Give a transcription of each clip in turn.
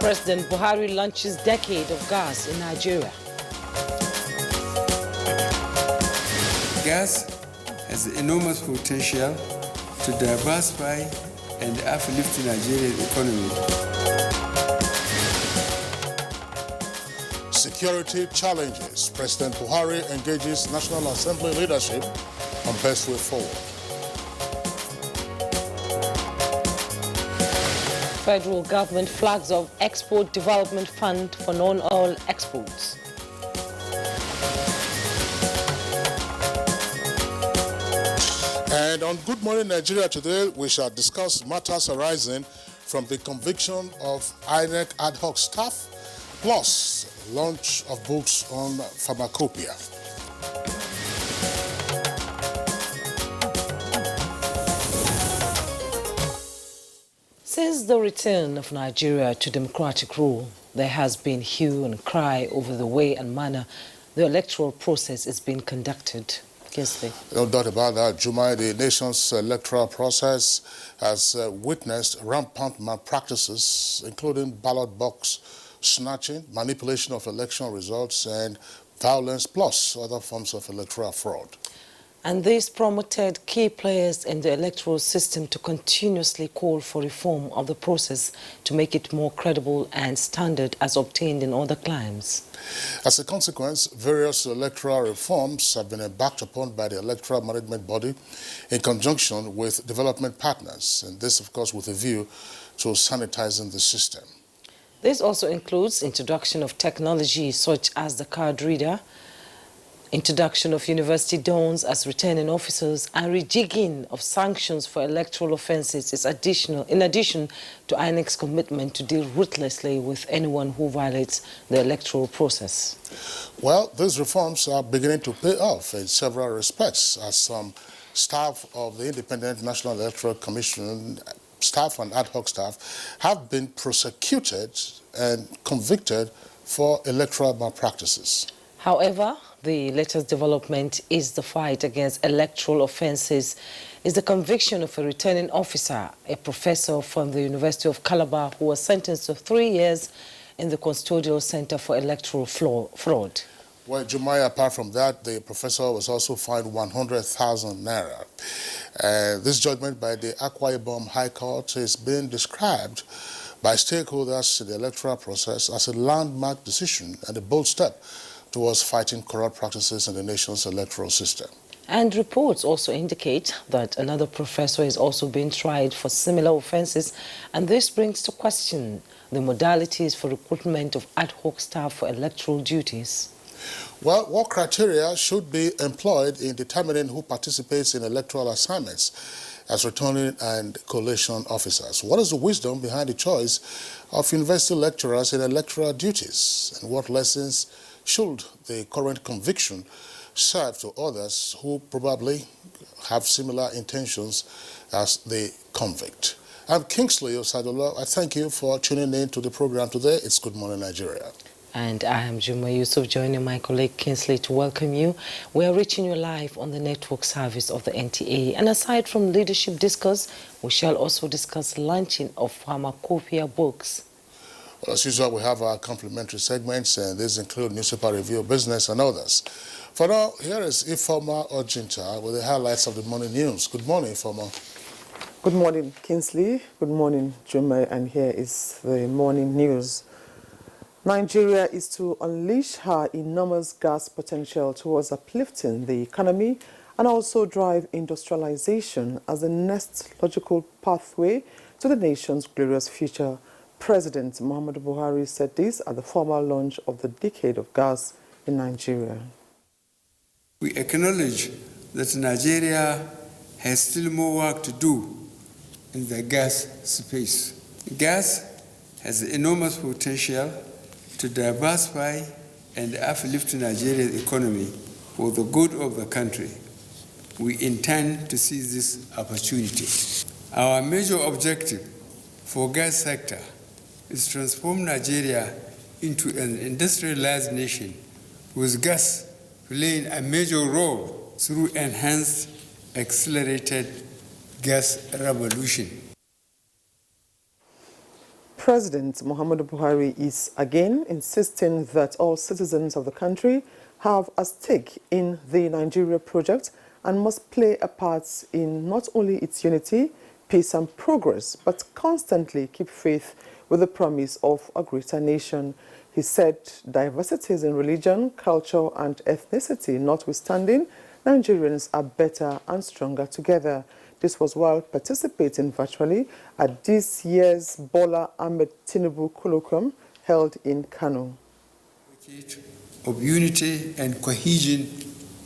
President Buhari launches decade of gas in Nigeria. Gas has enormous potential to diversify and uplift the Nigerian economy. Security challenges. President Buhari engages National Assembly leadership on best way forward. Federal government flags of Export Development Fund for non-oil exports. And on Good Morning Nigeria today, we shall discuss matters arising from the conviction of INEC ad hoc staff, plus launch of books on pharmacopoeia. Since the return of Nigeria to democratic rule, there has been hue and cry over the way and manner the electoral process is being conducted. No doubt about that, Jumai. The nation's electoral process has witnessed rampant malpractices, including ballot box snatching, manipulation of election results, and violence, plus other forms of electoral fraud. And this promoted key players in the electoral system to continuously call for reform of the process to make it more credible and standard as obtained in other climes. As a consequence, various electoral reforms have been embarked upon by the Electoral Management Body in conjunction with development partners, and this, of course, with a view to sanitizing the system. This also includes introduction of technology such as the card reader, introduction of university dons as returning officers, and rejigging of sanctions for electoral offences is in addition to INEC's commitment to deal ruthlessly with anyone who violates the electoral process. Well, these reforms are beginning to pay off in several respects, as some staff of the Independent National Electoral Commission, staff and ad hoc staff, have been prosecuted and convicted for electoral malpractices. However, the latest development is the fight against electoral offences, is the conviction of a returning officer, a professor from the University of Calabar, who was sentenced to 3 years in the Custodial Center for Electoral Fraud. Well, Jumai, apart from that, the professor was also fined 100,000 naira. This judgment by the Akwa Ibom High Court is being described by stakeholders in the electoral process as a landmark decision and a bold step towards fighting corrupt practices in the nation's electoral system. And reports also indicate that another professor is also being tried for similar offences, and this brings to question the modalities for recruitment of ad hoc staff for electoral duties. Well, what criteria should be employed in determining who participates in electoral assignments as returning and collation officers? What is the wisdom behind the choice of university lecturers in electoral duties? And what lessons should the current conviction serve to others who probably have similar intentions as the convict? I'm Kingsley Osadola. I thank you for tuning in to the program today. It's Good Morning Nigeria. And I am Juma Yusuf, joining my colleague Kingsley to welcome you. We are reaching you live on the network service of the NTA. And aside from leadership discourse, we shall also discuss launching of pharmacopoeia books. Well, as usual, we have our complimentary segments, and these include newspaper review, business, and others. For now, here is Ifoma Ojinta with the highlights of the morning news. Good morning, Ifoma. Good morning, Kingsley. Good morning, Juma. And here is the morning news. Nigeria is to unleash her enormous gas potential towards uplifting the economy and also drive industrialization as the next logical pathway to the nation's glorious future. President Muhammadu Buhari said this at the formal launch of the Decade of Gas in Nigeria. We acknowledge that Nigeria has still more work to do in the gas space. Gas has enormous potential to diversify and uplift Nigeria's economy for the good of the country. We intend to seize this opportunity. Our major objective for gas sector is to transform Nigeria into an industrialized nation with gas playing a major role through enhanced, accelerated gas revolution. President Muhammadu Buhari is again insisting that all citizens of the country have a stake in the Nigeria project and must play a part in not only its unity, peace and progress, but constantly keep faith with the promise of a greater nation. He said diversities in religion, culture and ethnicity notwithstanding, Nigerians are better and stronger together. This was while participating virtually at this year's Bola Ahmed Tinubu colloquium held in Kano. Of unity and cohesion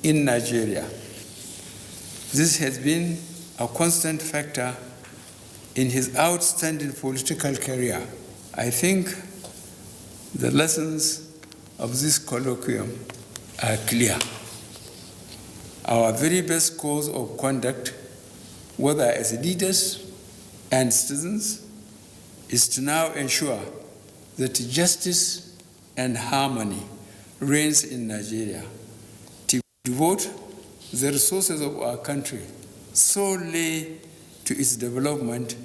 in Nigeria. This has been a constant factor in his outstanding political career. I think the lessons of this colloquium are clear. Our very best course of conduct, whether as leaders and citizens, is to now ensure that justice and harmony reigns in Nigeria, to devote the resources of our country solely to its development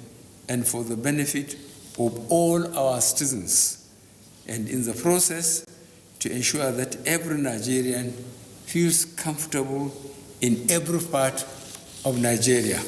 and for the benefit of all our citizens, and in the process to ensure that every Nigerian feels comfortable in every part of Nigeria.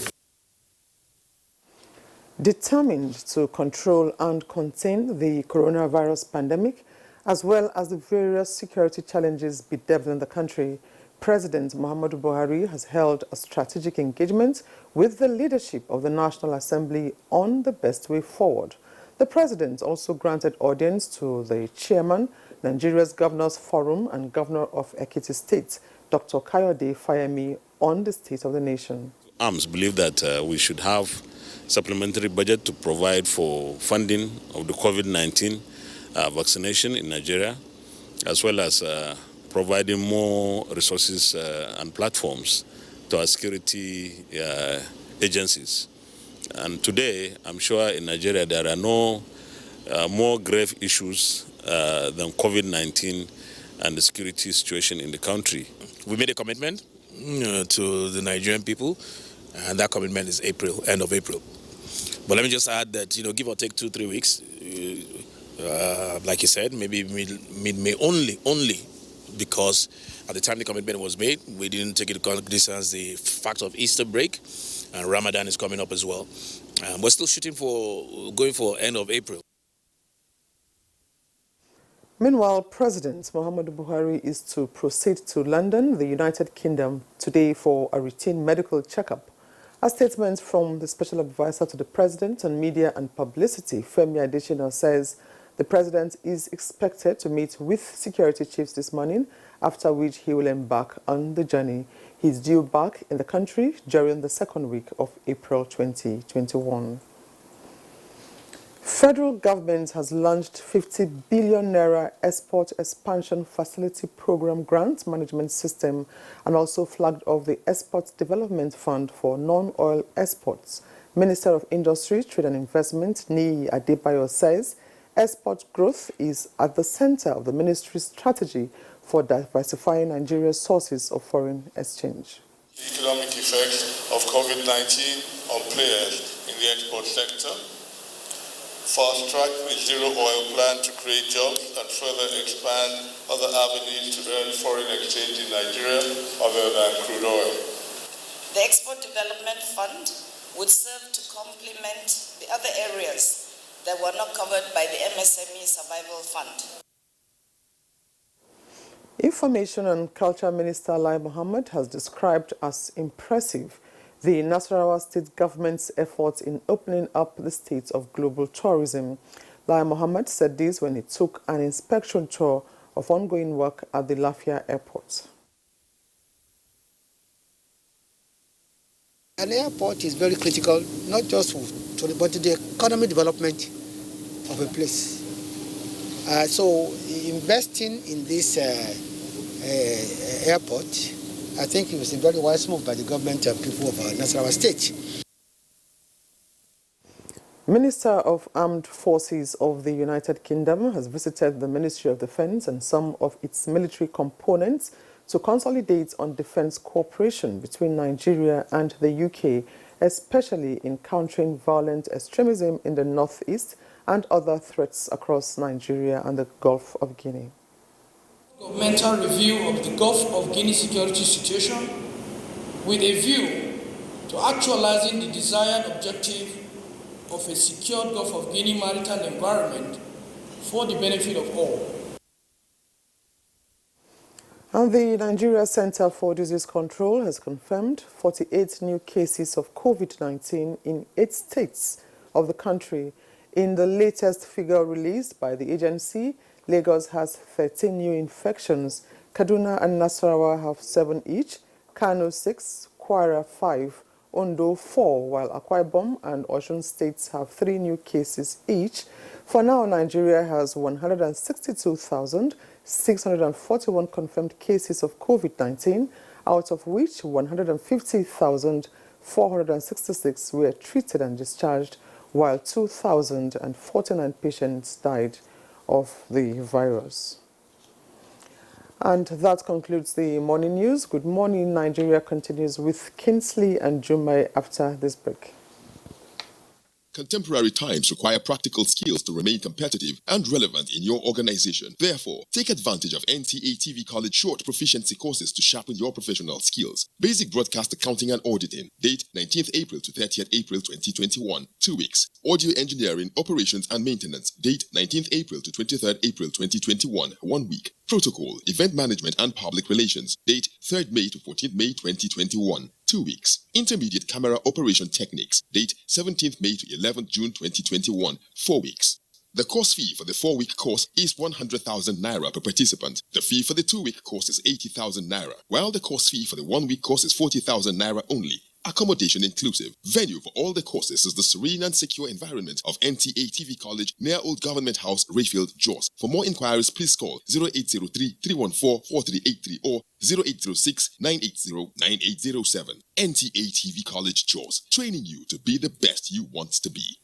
Determined to control and contain the coronavirus pandemic, as well as the various security challenges bedeviling the country, President Muhammadu Buhari has held a strategic engagement with the leadership of the National Assembly on the best way forward. The president also granted audience to the chairman, Nigeria's Governors Forum and Governor of Ekiti State, Dr. Kayode Fayemi, on the state of the nation. ARMS believe that we should have supplementary budget to provide for funding of the COVID-19 vaccination in Nigeria, as well as providing more resources and platforms to our security agencies. And today, I'm sure in Nigeria there are no more grave issues than COVID-19 and the security situation in the country. We made a commitment to the Nigerian people, and that commitment is April, end of April. But let me just add that, give or take 2-3 weeks, like you said, maybe mid-May only because at the time the commitment was made, we didn't take into consideration the fact of Easter break, and Ramadan is coming up as well. We're still going for end of April. Meanwhile, President Muhammadu Buhari is to proceed to London, the United Kingdom, today for a routine medical checkup. A statement from the Special Advisor to the President on Media and Publicity, Femi Adesina, says the President is expected to meet with security chiefs this morning, after which he will embark on the journey. He is due back in the country during the second week of April 2021. Federal government has launched 50 billion naira export expansion facility program grant management system and also flagged off the Export Development Fund for non-oil exports. Minister of Industry, Trade and Investment, Niyi Adebayo, says export growth is at the center of the ministry's strategy for diversifying Nigeria's sources of foreign exchange. The economic effects of COVID-19 on players in the export sector. Fast-track the zero-oil plan to create jobs and further expand other avenues to earn foreign exchange in Nigeria other than crude oil. The Export Development Fund would serve to complement the other areas that were not covered by the MSME Survival Fund. Information and Culture Minister Lai Mohammed has described as impressive the Nasarawa State government's efforts in opening up the state of global tourism. Lai Mohammed said this when he took an inspection tour of ongoing work at the Lafia Airport. An airport is very critical, not just but to the economic development of a place. So investing in this airport, I think it was a very wise move by the government and people of Nasarawa State. Minister of Armed Forces of the United Kingdom has visited the Ministry of Defense and some of its military components to consolidate on defense cooperation between Nigeria and the UK especially in countering violent extremism in the northeast and other threats across Nigeria and the Gulf of Guinea. Governmental review of the Gulf of Guinea security situation with a view to actualizing the desired objective of a secured Gulf of Guinea maritime environment for the benefit of all. And the Nigeria Center for Disease Control has confirmed 48 new cases of COVID-19 in 8 states of the country. In the latest figure released by the agency, Lagos has 13 new infections, Kaduna and Nasarawa have 7 each, Kano 6, Kwara 5, Ondo 4, while Akwa Ibom and Osun states have 3 new cases each. For now, Nigeria has 162,641 confirmed cases of COVID-19, out of which 150,466 were treated and discharged, while 2,049 patients died of the virus. And that concludes the morning news. Good morning, Nigeria continues with Kingsley and Jumai after this break. Contemporary times require practical skills to remain competitive and relevant in your organization. Therefore, take advantage of NTA TV College short proficiency courses to sharpen your professional skills. Basic Broadcast Accounting and Auditing. Date 19th April to 30th April 2021. 2 weeks. Audio Engineering, Operations and Maintenance. Date 19th April to 23rd April 2021. 1 week. Protocol, Event Management and Public Relations. Date 3rd May to 14th May 2021. 2 weeks. Intermediate Camera Operation Techniques. Date 17th May to 11th June 2021. 4 weeks. The course fee for the 4-week course is 100,000 naira per participant. The fee for the 2-week course is 80,000 naira, while the course fee for the 1-week course is 40,000 naira only. Accommodation inclusive. Venue for all the courses is the serene and secure environment of NTA TV College near Old Government House, Rayfield, Jos. For more inquiries, please call 0803-314-4383 or 0806-980-9807. NTA TV College, Jos. Training you to be the best you want to be.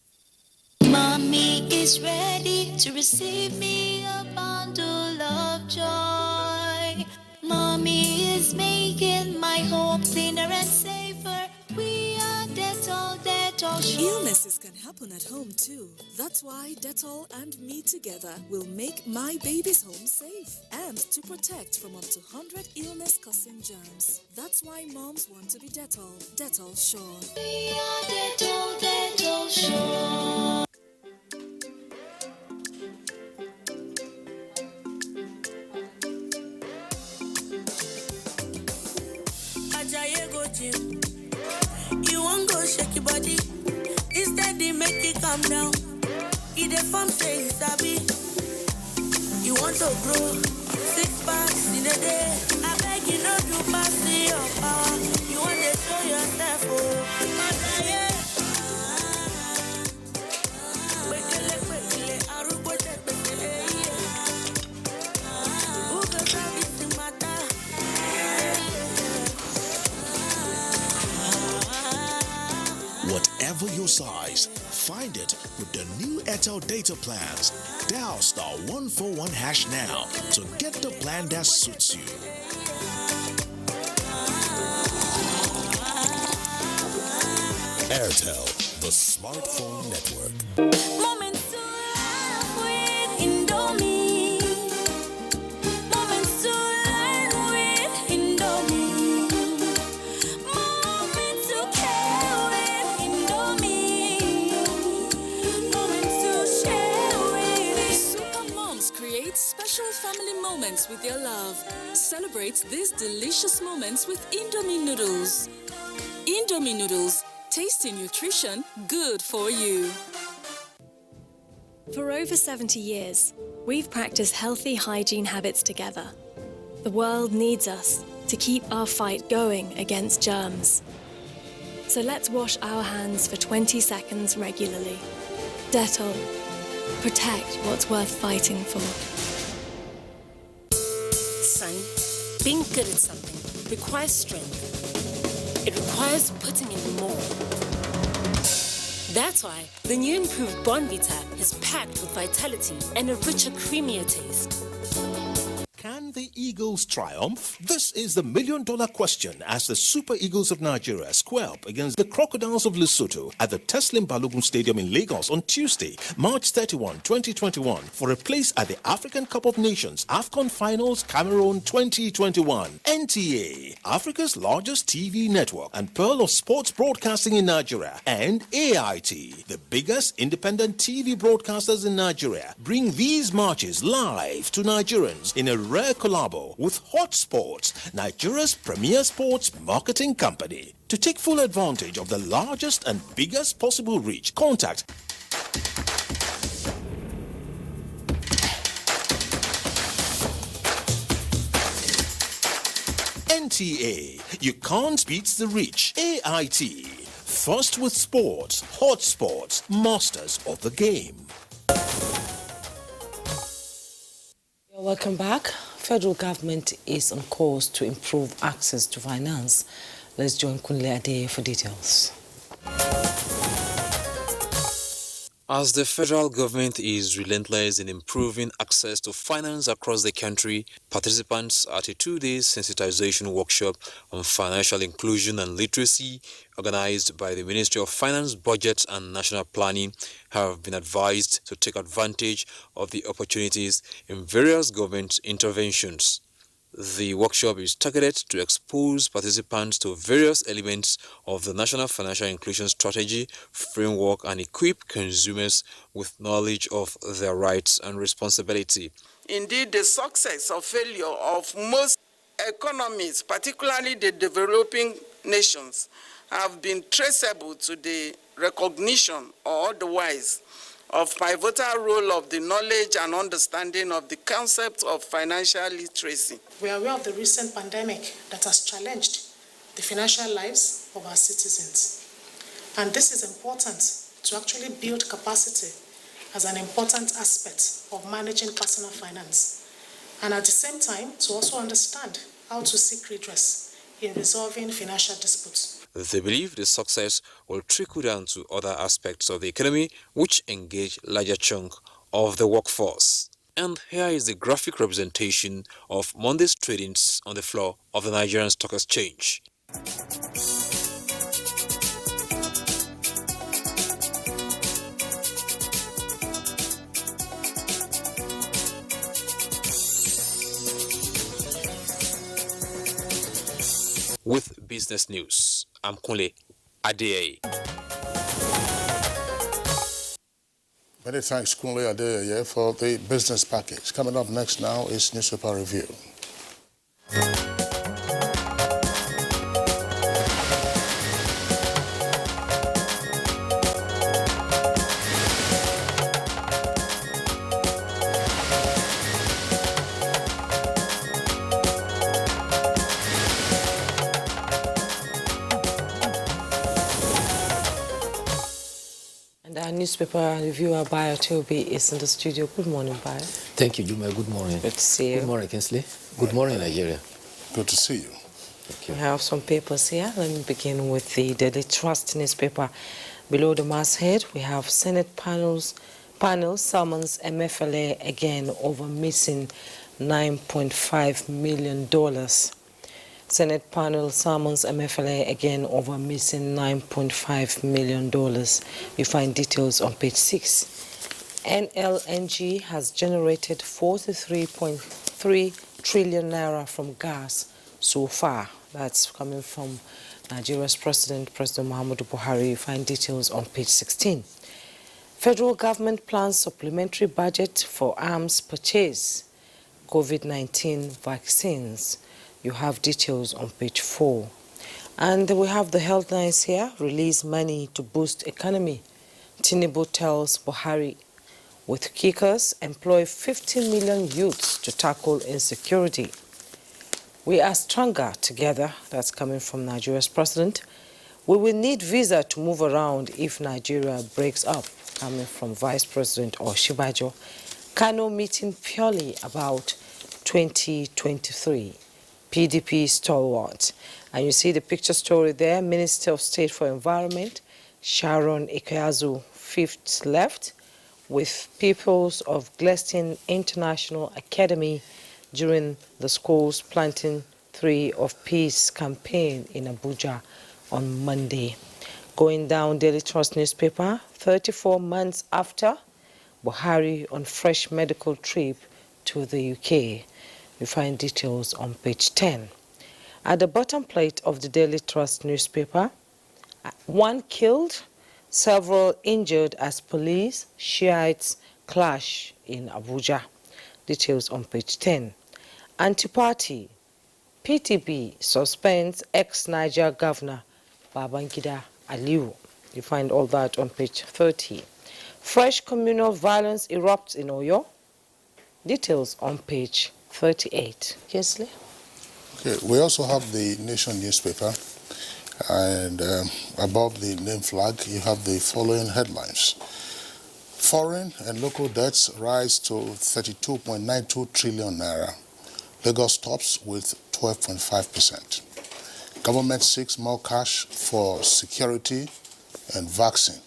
Mommy is ready to receive me a bundle of joy. Mommy is making my home cleaner and safer. We are Dettol, Dettol sure. Illnesses can happen at home too. That's why Dettol and me together will make my baby's home safe and to protect from up to 100 illness-causing germs. That's why moms want to be Dettol, Dettol sure. We are Dettol, Dettol sure. You won't go shake your body. Instead, they make it calm down. Eat a farm say you sabi. You want to grow 6 packs in a day. I beg you not to pass your power. You want to show yourself, oh. Whatever your size, find it with the new Airtel data plans. Dial *141# now to get the plan that suits you. Airtel, the smartphone network. Moments to laugh with Indomie. Moments to learn with Indomie. Moments to care with Indomie. Moments to share with. Super moms create special family moments with their love. Celebrate these delicious moments with Indomie noodles. Indomie noodles. Tasty nutrition, good for you. For over 70 years, we've practiced healthy hygiene habits together. The world needs us to keep our fight going against germs. So let's wash our hands for 20 seconds regularly. Dettol. Protect what's worth fighting for. Son, being good at something requires strength. It requires putting in more. That's why the new improved Bonvita is packed with vitality and a richer, creamier taste. Can Can the Eagles triumph? This is the million-dollar question as the Super Eagles of Nigeria square up against the Crocodiles of Lesotho at the Teslim Balogun Stadium in Lagos on Tuesday, March 31, 2021, for a place at the African Cup of Nations AFCON Finals Cameroon 2021. NTA, Africa's largest TV network and pearl of sports broadcasting in Nigeria, and AIT, the biggest independent TV broadcasters in Nigeria, bring these matches live to Nigerians in a rare collabo with Hot Sports, Nigeria's premier sports marketing company. To take full advantage of the largest and biggest possible reach, contact NTA. You can't beat the reach. AIT. First with sports, Hot Sports, masters of the game. Welcome back. Federal government is on course to improve access to finance. Let's join Kunle Ade for details. As the federal government is relentless in improving access to finance across the country, participants at a two-day sensitization workshop on financial inclusion and literacy organized by the Ministry of Finance, Budget and National Planning have been advised to take advantage of the opportunities in various government interventions. The workshop is targeted to expose participants to various elements of the National Financial Inclusion Strategy framework and equip consumers with knowledge of their rights and responsibility. Indeed, the success or failure of most economies, particularly the developing nations, have been traceable to the recognition or otherwise of pivotal role of the knowledge and understanding of the concept of financial literacy. We are aware of the recent pandemic that has challenged the financial lives of our citizens. And this is important to actually build capacity as an important aspect of managing personal finance. And at the same time, to also understand how to seek redress in resolving financial disputes. They believe the success will trickle down to other aspects of the economy which engage larger chunk of the workforce. And here is the graphic representation of Monday's tradings on the floor of the Nigerian Stock Exchange. With business news, I'm Kunle Ade. Many thanks, Kunle Ade, for the business package. Coming up next now is newspaper review. Newspaper reviewer Bayo Toby is in the studio. Good morning, Bayo. Thank you, Juma. Good morning. Good to see you. Good morning, Kinsley. Good morning, Nigeria. Good to see you. Thank you. We have some papers here. Let me begin with the Daily Trust newspaper. Below the masthead, we have Senate panel summons MFLA again over missing $9.5 million. Senate panel summons MFLA again over missing $9.5 million. You find details on page 6. NLNG has generated 43.3 trillion naira from gas so far. That's coming from Nigeria's President Muhammadu Buhari. You find details on page 16. Federal government plans supplementary budget for arms purchase, COVID-19 vaccines. You have details on page 4. And we have the headlines here. Release money to boost economy. Tinubu tells Buhari with kickers employ 50 million youths to tackle insecurity. We are stronger together. That's coming from Nigeria's president. We will need visa to move around if Nigeria breaks up. Coming from Vice President Oshibajo. Kano meeting purely about 2023. PDP stalwart. And you see the picture story there. Minister of State for Environment, Sharon Ikeazu, 5th left, with pupils of Gleston International Academy during the school's Planting Tree of Peace campaign in Abuja on Monday. Going down Daily Trust newspaper, 34 months after, Buhari on fresh medical trip to the UK. You find details on page 10. At the bottom plate of the Daily Trust newspaper, 1 killed, several injured as police Shiites clash in Abuja. Details on page 10. Anti-party, PTP suspends ex-Niger governor Babangida Aliyu. You find all that on page 30. Fresh communal violence erupts in Oyo. Details on page 38. Kinsley? Okay, we also have the Nation newspaper, and above the name flag, you have the following headlines. Foreign and local debts rise to 32.92 trillion naira. Lagos tops with 12.5%. Government seeks more cash for security and vaccine.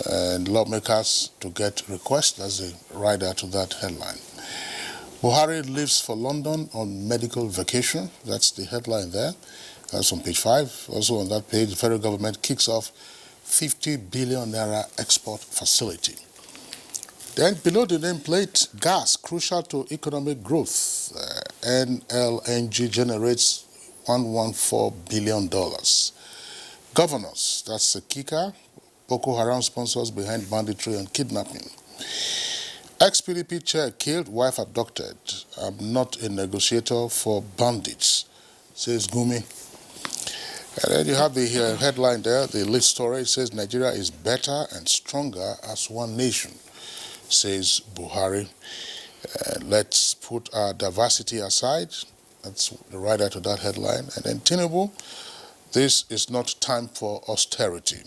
And lawmakers to get requests, that's a rider to that headline. Buhari leaves for London on medical vacation. That's the headline there. That's on page 5. Also on that page, the federal government kicks off 50 billion naira export facility. Then below the nameplate, gas, crucial to economic growth. NLNG generates $114 billion. Governors, that's the kicker. Boko Haram sponsors behind banditry and kidnapping. Ex-PDP chair killed, wife abducted. I'm not a negotiator for bandits, says Gumi. And then you have the headline there, the lead story. It says Nigeria is better and stronger as one nation, says Buhari. Let's put our diversity aside. That's the rider to that headline. And then Tinubu, this is not time for austerity.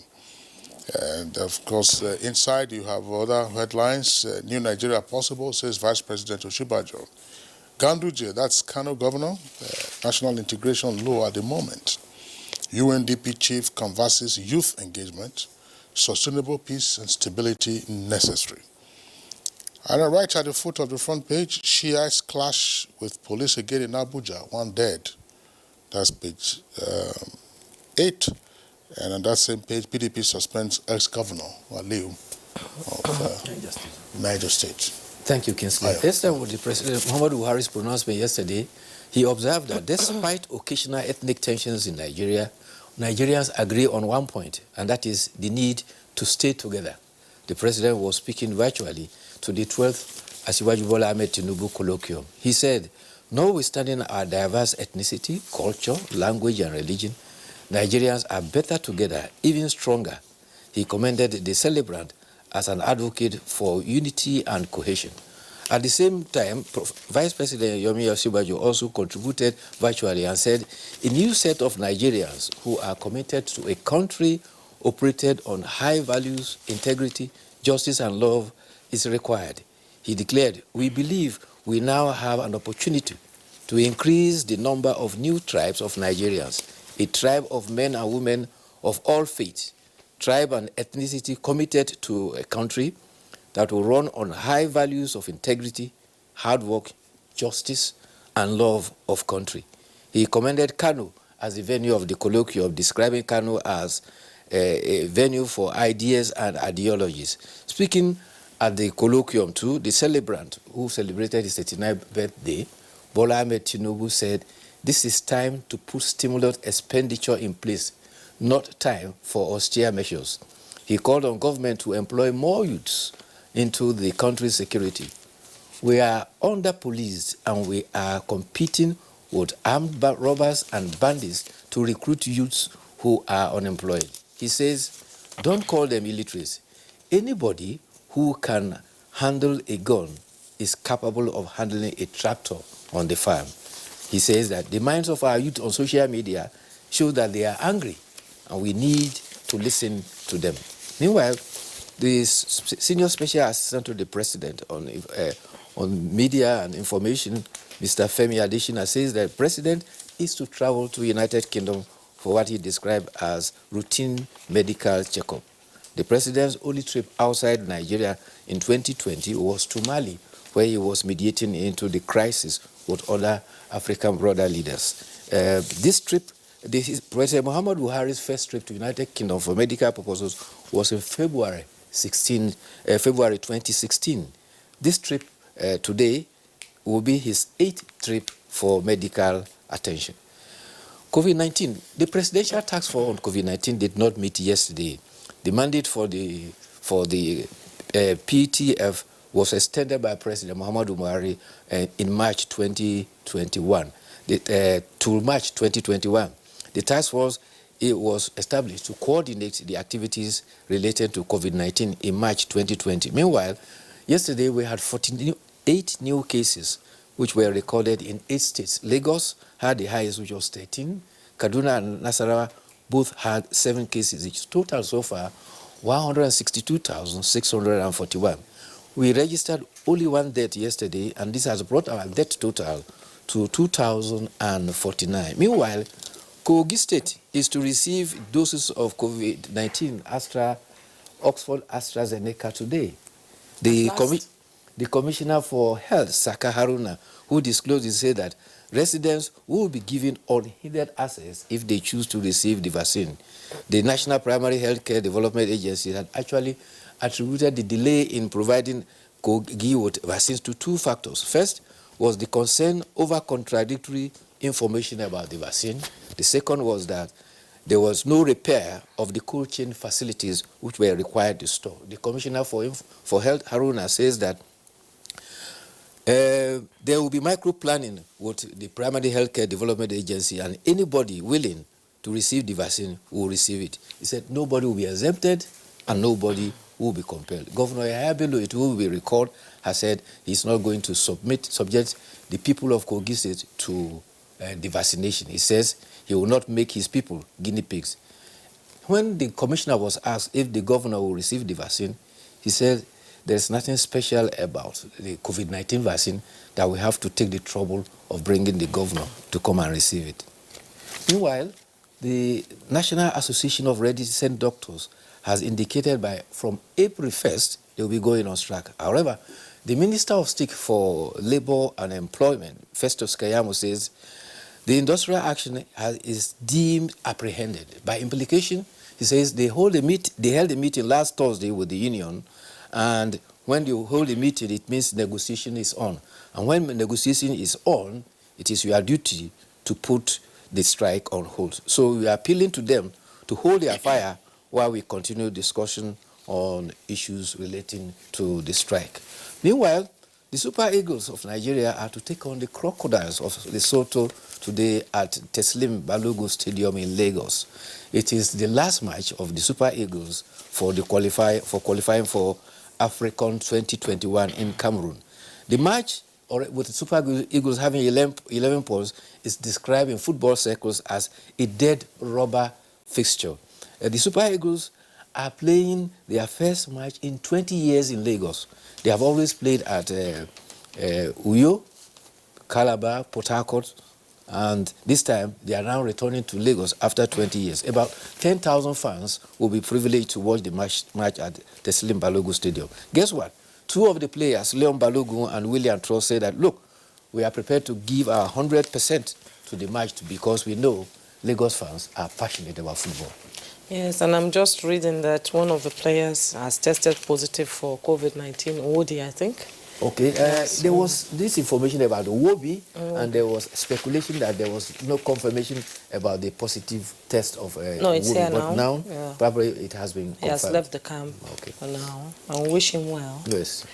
And of course, inside you have other headlines. New Nigeria possible, says Vice President Oshibajo. Ganduje, that's Kano governor, national integration law at the moment. UNDP chief converses youth engagement, sustainable peace and stability necessary. And right at the foot of the front page, Shiites clash with police again in Abuja, 1 dead. That's page 8. And on that same page, PDP suspends ex-governor Aliyu of Niger State. Thank you, Kinsley. Let's start with the President Muhammadu Buhari's pronouncement yesterday. He observed that despite occasional ethnic tensions in Nigeria, Nigerians agree on one point, and that is the need to stay together. The President was speaking virtually to the 12th Asiwaju Bola Ahmed Tinubu colloquium. He said, notwithstanding our diverse ethnicity, culture, language, and religion, Nigerians are better together, even stronger. He commended the celebrant as an advocate for unity and cohesion. At the same time, Vice President Yomi Osibajo also contributed virtually and said, a new set of Nigerians who are committed to a country operated on high values, integrity, justice, and love is required. He declared, we believe we now have an opportunity to increase the number of new tribes of Nigerians, a tribe of men and women of all faiths, tribe and ethnicity committed to a country that will run on high values of integrity, hard work, justice, and love of country. He commended Kano as the venue of the colloquium, describing Kano as a venue for ideas and ideologies. Speaking at the colloquium too, the celebrant who celebrated his 39th birthday, Bola Ahmed Tinubu, said, this is time to put stimulus expenditure in place, not time for austere measures. He called on government to employ more youths into the country's security. We are under-policed and we are competing with armed robbers and bandits to recruit youths who are unemployed. He says, don't call them illiterates. Anybody who can handle a gun is capable of handling a tractor on the farm. He says that the minds of our youth on social media show that they are angry and we need to listen to them. Meanwhile, the Senior Special Assistant to the President on Media and Information, Mr. Femi Adesina, says that the President is to travel to the United Kingdom for what he described as routine medical checkup. The President's only trip outside Nigeria in 2020 was to Mali where he was mediating into the crisis with other African brother leaders. This trip, President Muhammad Buhari's first trip to United Kingdom for medical purposes was in February 2016. This trip today will be his 8th trip for medical attention. COVID-19. The Presidential Task Force on COVID-19 did not meet yesterday. The mandate for the PTF was extended by President Muhammadu Buhari in March 2021 to March 2021. The task force was established to coordinate the activities related to COVID-19 in March 2020. Meanwhile, yesterday we had 48 new cases which were recorded in 8 states. Lagos had the highest, which was 13. Kaduna and Nasarawa both had 7 cases each. Total so far, 162,641. We registered only 1 death yesterday, and this has brought our death total to 2,049. Meanwhile, Kogi State is to receive doses of COVID-19 Oxford AstraZeneca today. The Commissioner for Health, Saka Haruna, who disclosed, said that residents will be given unhindered access if they choose to receive the vaccine. The National Primary Healthcare Development Agency had actually attributed the delay in providing Kogi with vaccines to 2 factors. First was the concern over contradictory information about the vaccine. The second was that there was no repair of the cold chain facilities which were required to store. The Commissioner for Health, Haruna, says that there will be micro-planning with the Primary Healthcare Development Agency, and anybody willing to receive the vaccine will receive it. He said nobody will be exempted and nobody will be compelled. Governor Yahya Bello, it will be recalled, has said he's not going to subject the people of Kogi State to the vaccination. He says he will not make his people guinea pigs. When the commissioner was asked if the governor will receive the vaccine, he said there's nothing special about the COVID-19 vaccine that we have to take the trouble of bringing the governor to come and receive it. Meanwhile, the National Association of Resident Doctors has indicated from April 1st, they will be going on strike. However, the Minister of State for Labour and Employment, Festus Keyamo, says the industrial action is deemed apprehended. By implication, he says they held a meeting last Thursday with the union, and when you hold a meeting, it means negotiation is on. And when negotiation is on, it is your duty to put the strike on hold. So we are appealing to them to hold their fire while we continue discussion on issues relating to the strike. Meanwhile, the Super Eagles of Nigeria are to take on the Crocodiles of Lesotho today at Teslim Balogun Stadium in Lagos. It is the last match of the Super Eagles for qualifying for African 2021 in Cameroon. The match, with the Super Eagles having 11 points, is described in football circles as a dead rubber fixture. The Super Eagles are playing their first match in 20 years in Lagos. They have always played at Uyo, Calabar, Port Harcourt, and this time they are now returning to Lagos after 20 years. About 10,000 fans will be privileged to watch the match at the Teslim Balogun Stadium. Guess what? 2 of the players, Leon Balogun and William Tross, said that, look, we are prepared to give our 100% to the match because we know Lagos fans are passionate about football. Yes, and I'm just reading that one of the players has tested positive for COVID-19, Wodi, I think. Okay, there was this information about the Wobi, and there was speculation that there was no confirmation about the positive test of no, it's Wobi. here But now, yeah. Probably it has been confirmed. He has left the camp for now. I wish him well. Yes.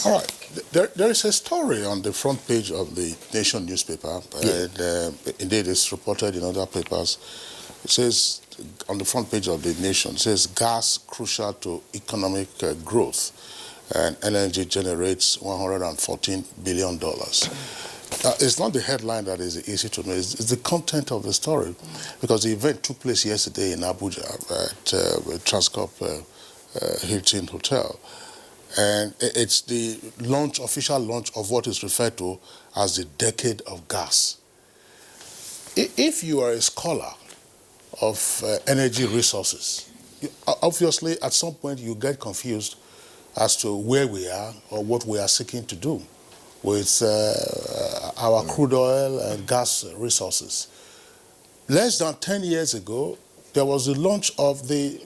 All right. There is a story on the front page of the Nation newspaper, and indeed it's reported in other papers. It says, on the front page of the Nation, it says, gas crucial to economic growth, and LNG generates $114 billion. It's not the headline that is easy to know, it's the content of the story, because the event took place yesterday in Abuja at Transcorp Hilton Hotel. And it's the official launch of what is referred to as the Decade of Gas. If you are a scholar of energy resources, obviously at some point you get confused as to where we are or what we are seeking to do with our crude oil and gas resources. Less than 10 years ago, there was the launch of the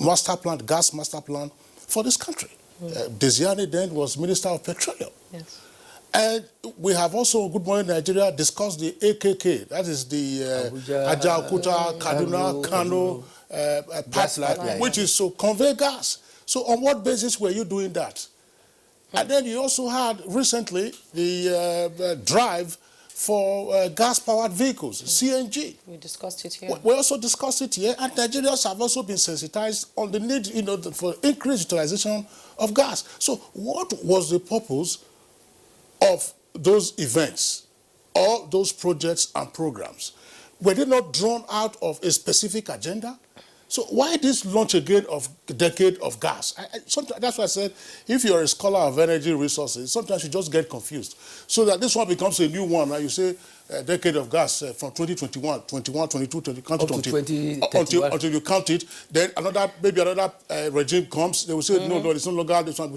master plan, gas master plan for this country. Desiani then was Minister of Petroleum. Yes. And we have also, Good Morning Nigeria, discussed the AKK, that is the Abuja, Ajaokuta, Kaduna, Kano pipeline, which is to convey gas. So on what basis were you doing that? And then you also had recently the drive for gas-powered vehicles, CNG. We discussed it here. We also discussed it here, and Nigerians have also been sensitized on the need, for increased utilization of gas. So what was the purpose of those events, or those projects and programs? Were they not drawn out of a specific agenda? So why this launch again of decade of gas? Sometimes, that's why I said, if you're a scholar of energy resources, sometimes you just get confused. So that this one becomes a new one, right? You say decade of gas from 2021, 21, 22, 20, until you count it. Then maybe another regime comes, they will say, no, it's no longer this one.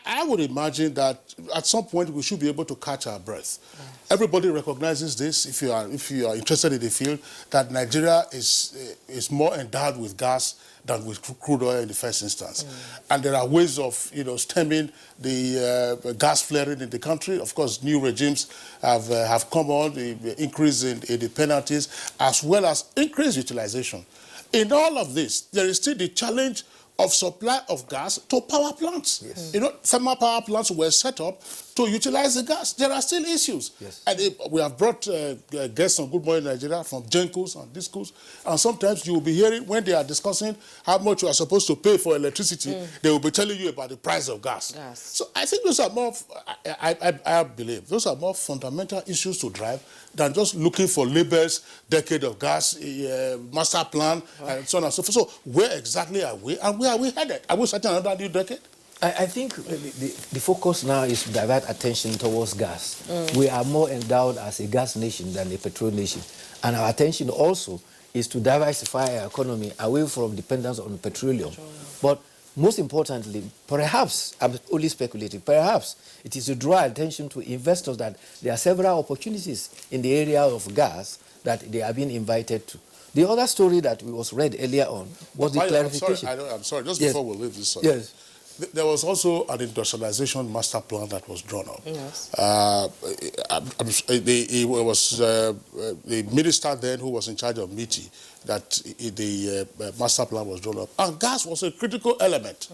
I would imagine that at some point we should be able to catch our breath. Yes. Everybody recognizes this, if you are interested in the field, that Nigeria is more endowed with gas than with crude oil in the first instance. And there are ways of stemming the gas flaring in the country. Of course, new regimes have come on, the increase in the penalties, as well as increased utilization. In all of this, there is still the challenge of supply of gas to power plants. Yes. Thermal power plants were set up to utilize the gas. There are still issues. Yes. And we have brought guests on Good Morning Nigeria from Gencos and Discos, and sometimes you will be hearing when they are discussing how much you are supposed to pay for electricity, they will be telling you about the price of gas. So I think those are more, I believe, those are more fundamental issues to drive than just looking for labels, decade of gas, master plan, and so on and so forth. So where exactly are we, and where are we headed? Are we starting another new decade? I think the focus now is to divert attention towards gas. We are more endowed as a gas nation than a petrol nation. And our attention also is to diversify our economy away from dependence on petroleum. But most importantly, perhaps, I'm only speculating, perhaps it is to draw attention to investors that there are several opportunities in the area of gas that they are being invited to. The other story that was read earlier on was the clarification. I'm sorry, just before we leave this subject. Yes. There was also an industrialization master plan that was drawn up. Yes. It was the minister then who was in charge of MITI that the master plan was drawn up. And gas was a critical element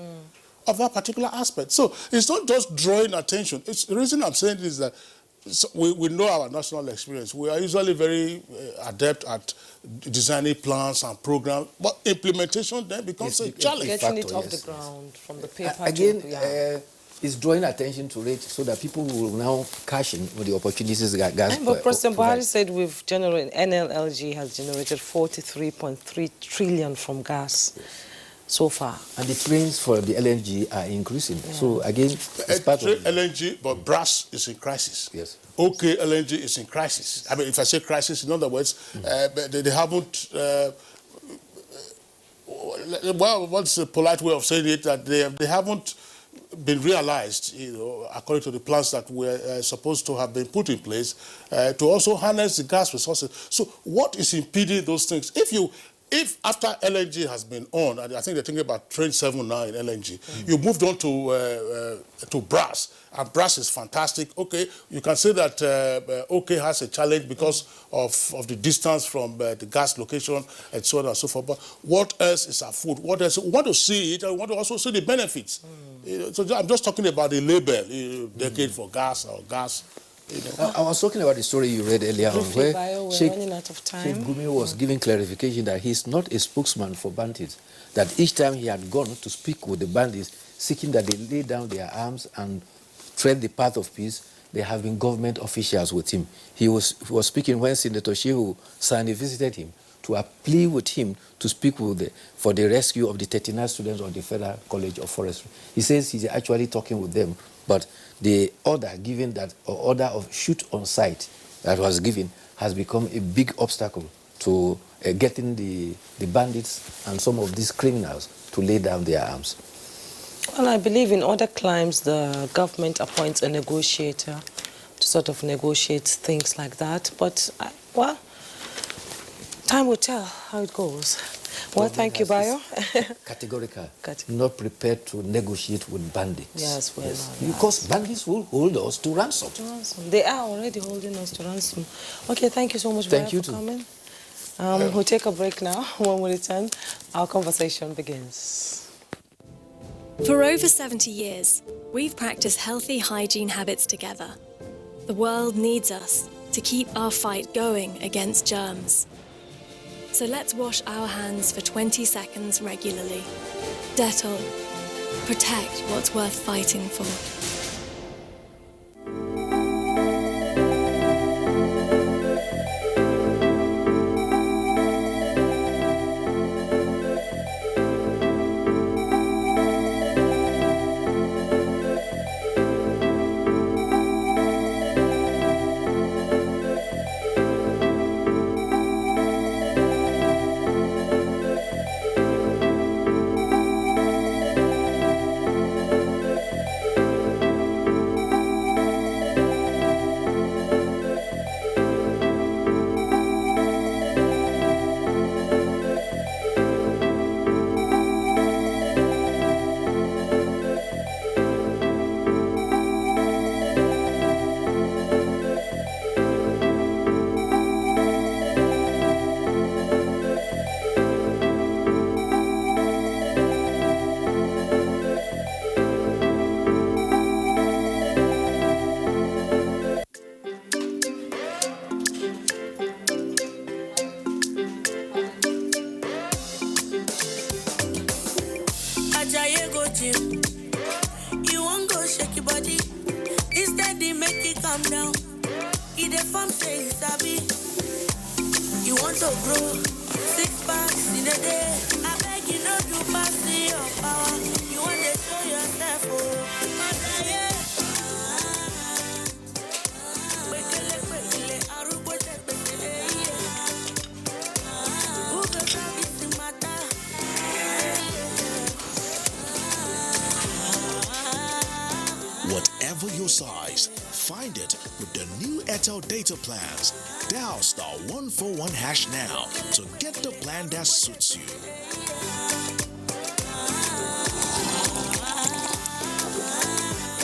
of that particular aspect. So it's not just drawing attention. The reason I'm saying this is that we know our national experience. We are usually very adept at designing plans and programs, but implementation then becomes a challenge. Getting it off the ground from the paper. Again, is drawing attention to it so that people will now cash in with the opportunities that gas But President Buhari said we've generated, NLLG has generated 43.3 trillion from gas. So far. And the trains for the LNG are increasing. Yeah. So again, it's part of LNG, but brass is in crisis. Yes. OK LNG is in crisis. I mean, if I say crisis, in other words, they haven't. Well, what's the polite way of saying it? That they haven't been realized, according to the plans that were supposed to have been put in place, to also harness the gas resources. So, what is impeding those things? If after LNG has been on, and I think they're thinking about Train 7 now in LNG, you moved on to brass, and brass is fantastic. Okay, you can say that OK has a challenge because of the distance from the gas location and so on and so forth. But what else is our food? What else? We want to see it, and we want to also see the benefits. So I'm just talking about the label, decade for gas or gas. I was talking about the story you read earlier on, where Sheikh Gumi was giving clarification that he's not a spokesman for bandits, that each time he had gone to speak with the bandits, seeking that they lay down their arms and tread the path of peace, there have been government officials with him. He was speaking when Senator Shehu Sani visited him to plea with him to speak for the rescue of the 39 students of the Federal College of Forestry. He says he's actually talking with them, but the order given, that order of shoot on sight that was given, has become a big obstacle to getting the bandits and some of these criminals to lay down their arms. Well, I believe in other climes, the government appoints a negotiator to sort of negotiate things like that. But, well, time will tell how it goes. Well, thank you, Bayo. Categorical. Not prepared to negotiate with bandits. Yes, well, yes. Because bandits will hold us to ransom. They are already holding us to ransom. Okay, thank you so much, Bayo, for coming. We'll take a break now. When we return, our conversation begins. For over 70 years, we've practiced healthy hygiene habits together. The world needs us to keep our fight going against germs. So let's wash our hands for 20 seconds regularly. Dettol. Protect what's worth fighting for. You won't go shake your body. Instead, they make it calm down. If the farm say you sabi, you want to grow 6 packs in a day. I beg you not to pass your power. You want to show yourself, oh. Whatever your size, find it with the new Airtel data plans. Dial *141# now to get the plan that suits you.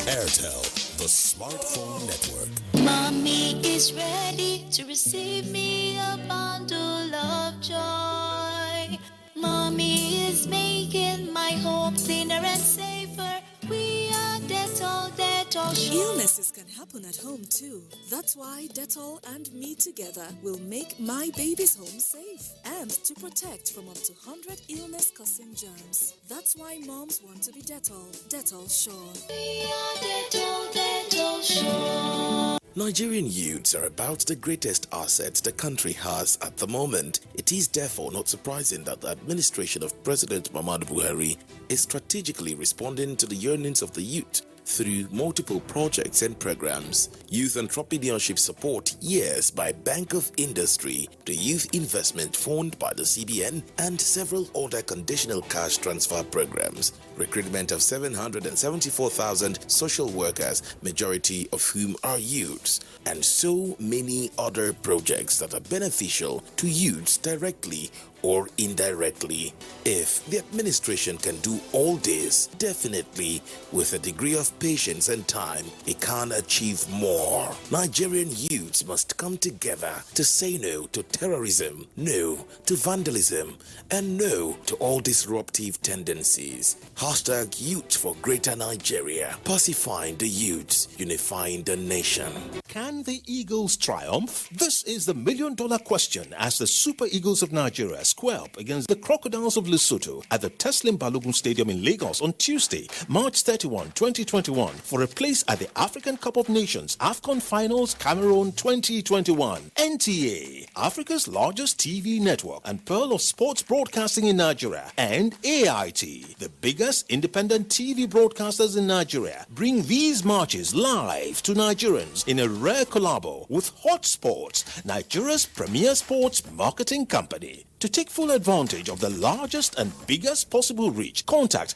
Airtel, the smartphone network. Mommy is ready to receive me a bundle of joy. Mommy is making my home cleaner and safer. We are Dettol, Dettol Sure. Illnesses can happen at home too. That's why Dettol and me together will make my baby's home safe and to protect from up to 100 illness-causing germs. That's why moms want to be Dettol, Dettol Sure. We are Dettol, Dettol Sure. Nigerian youths are about the greatest assets the country has at the moment. It is therefore not surprising that the administration of President Muhammadu Buhari is strategically responding to the yearnings of the youth through multiple projects and programs. Youth entrepreneurship support years by Bank of Industry, the Youth Investment Fund by the CBN, and several other conditional cash transfer programs. Recruitment of 774,000 social workers, majority of whom are youths, and so many other projects that are beneficial to youths directly or indirectly. If the administration can do all this, definitely with a degree of patience and time, it can achieve more. Nigerian youths must come together to say no to terrorism, no to vandalism, and no to all disruptive tendencies. Hashtag Youth for Greater Nigeria. Pacifying the youths, unifying the nation. Can the Eagles triumph? This is the million-dollar question as the Super Eagles of Nigeria square up against the Crocodiles of Lesotho at the Teslim Balogun Stadium in Lagos on Tuesday, March 31, 2021 for a place at the African Cup of Nations AFCON Finals Cameroon 2021. NTA, Africa's largest TV network and pearl of sports broadcasting in Nigeria, and AIT, the biggest independent TV broadcasters in Nigeria, bring these matches live to Nigerians in a rare collabo with Hot Sports, Nigeria's premier sports marketing company. To take full advantage of the largest and biggest possible reach, contact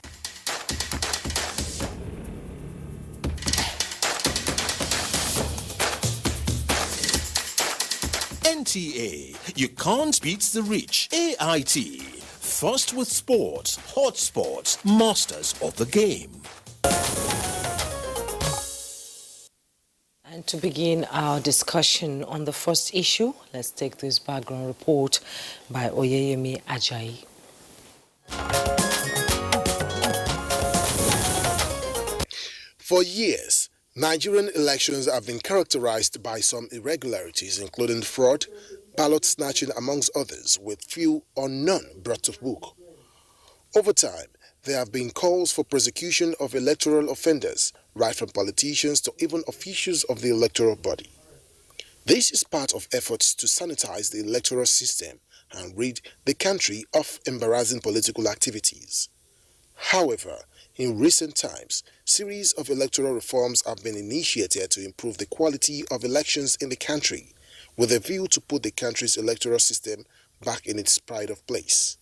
NTA. You can't beat the reach. AIT. First with sports, hot sports, masters of the game. And to begin our discussion on the first issue, let's take this background report by Oyeyemi Ajayi. For years, Nigerian elections have been characterized by some irregularities, including fraud, ballot snatching, amongst others, with few or none brought to book. Over time, there have been calls for prosecution of electoral offenders, right from politicians to even officials of the electoral body. This is part of efforts to sanitize the electoral system and rid the country of embarrassing political activities. However, in recent times, series of electoral reforms have been initiated to improve the quality of elections in the country, with a view to put the country's electoral system back in its pride of place.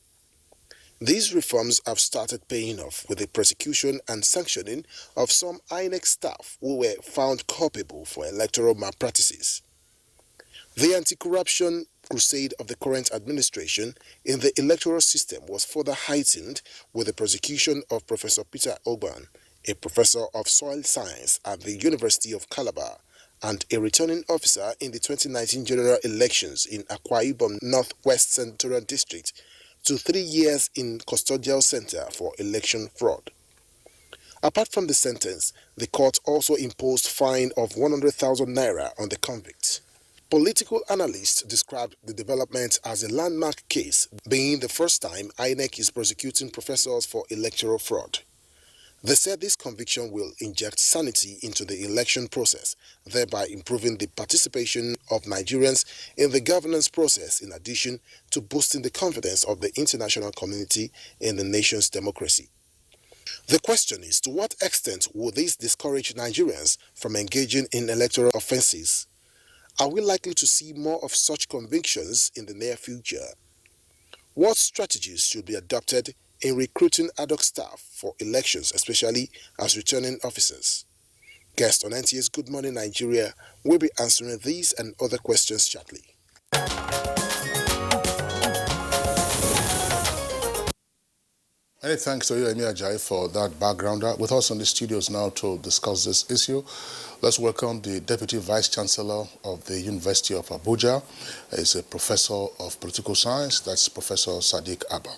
These reforms have started paying off with the prosecution and sanctioning of some INEC staff who were found culpable for electoral malpractices. The anti-corruption crusade of the current administration in the electoral system was further heightened with the prosecution of Professor Peter Ogban, a professor of soil science at the University of Calabar, and a returning officer in the 2019 general elections in Akwa Ibom Northwest Senatorial District, to 3 years in custodial center for election fraud. Apart from the sentence, the court also imposed fine of 100,000 naira on the convict. Political analysts described the development as a landmark case, being the first time INEC is prosecuting professors for electoral fraud. They said this conviction will inject sanity into the election process, thereby improving the participation of Nigerians in the governance process, in addition to boosting the confidence of the international community in the nation's democracy. The question is, to what extent will this discourage Nigerians from engaging in electoral offenses? Are we likely to see more of such convictions in the near future? What strategies should be adopted in recruiting ad hoc staff for elections, especially as returning officers? Guests on NTA's Good Morning Nigeria will be answering these and other questions shortly. Many thanks to you, Emi Ajayi, for that background. With us in the studios now to discuss this issue, let's welcome the Deputy Vice Chancellor of the University of Abuja. He's a professor of political science. That's Professor Sadiq Abba.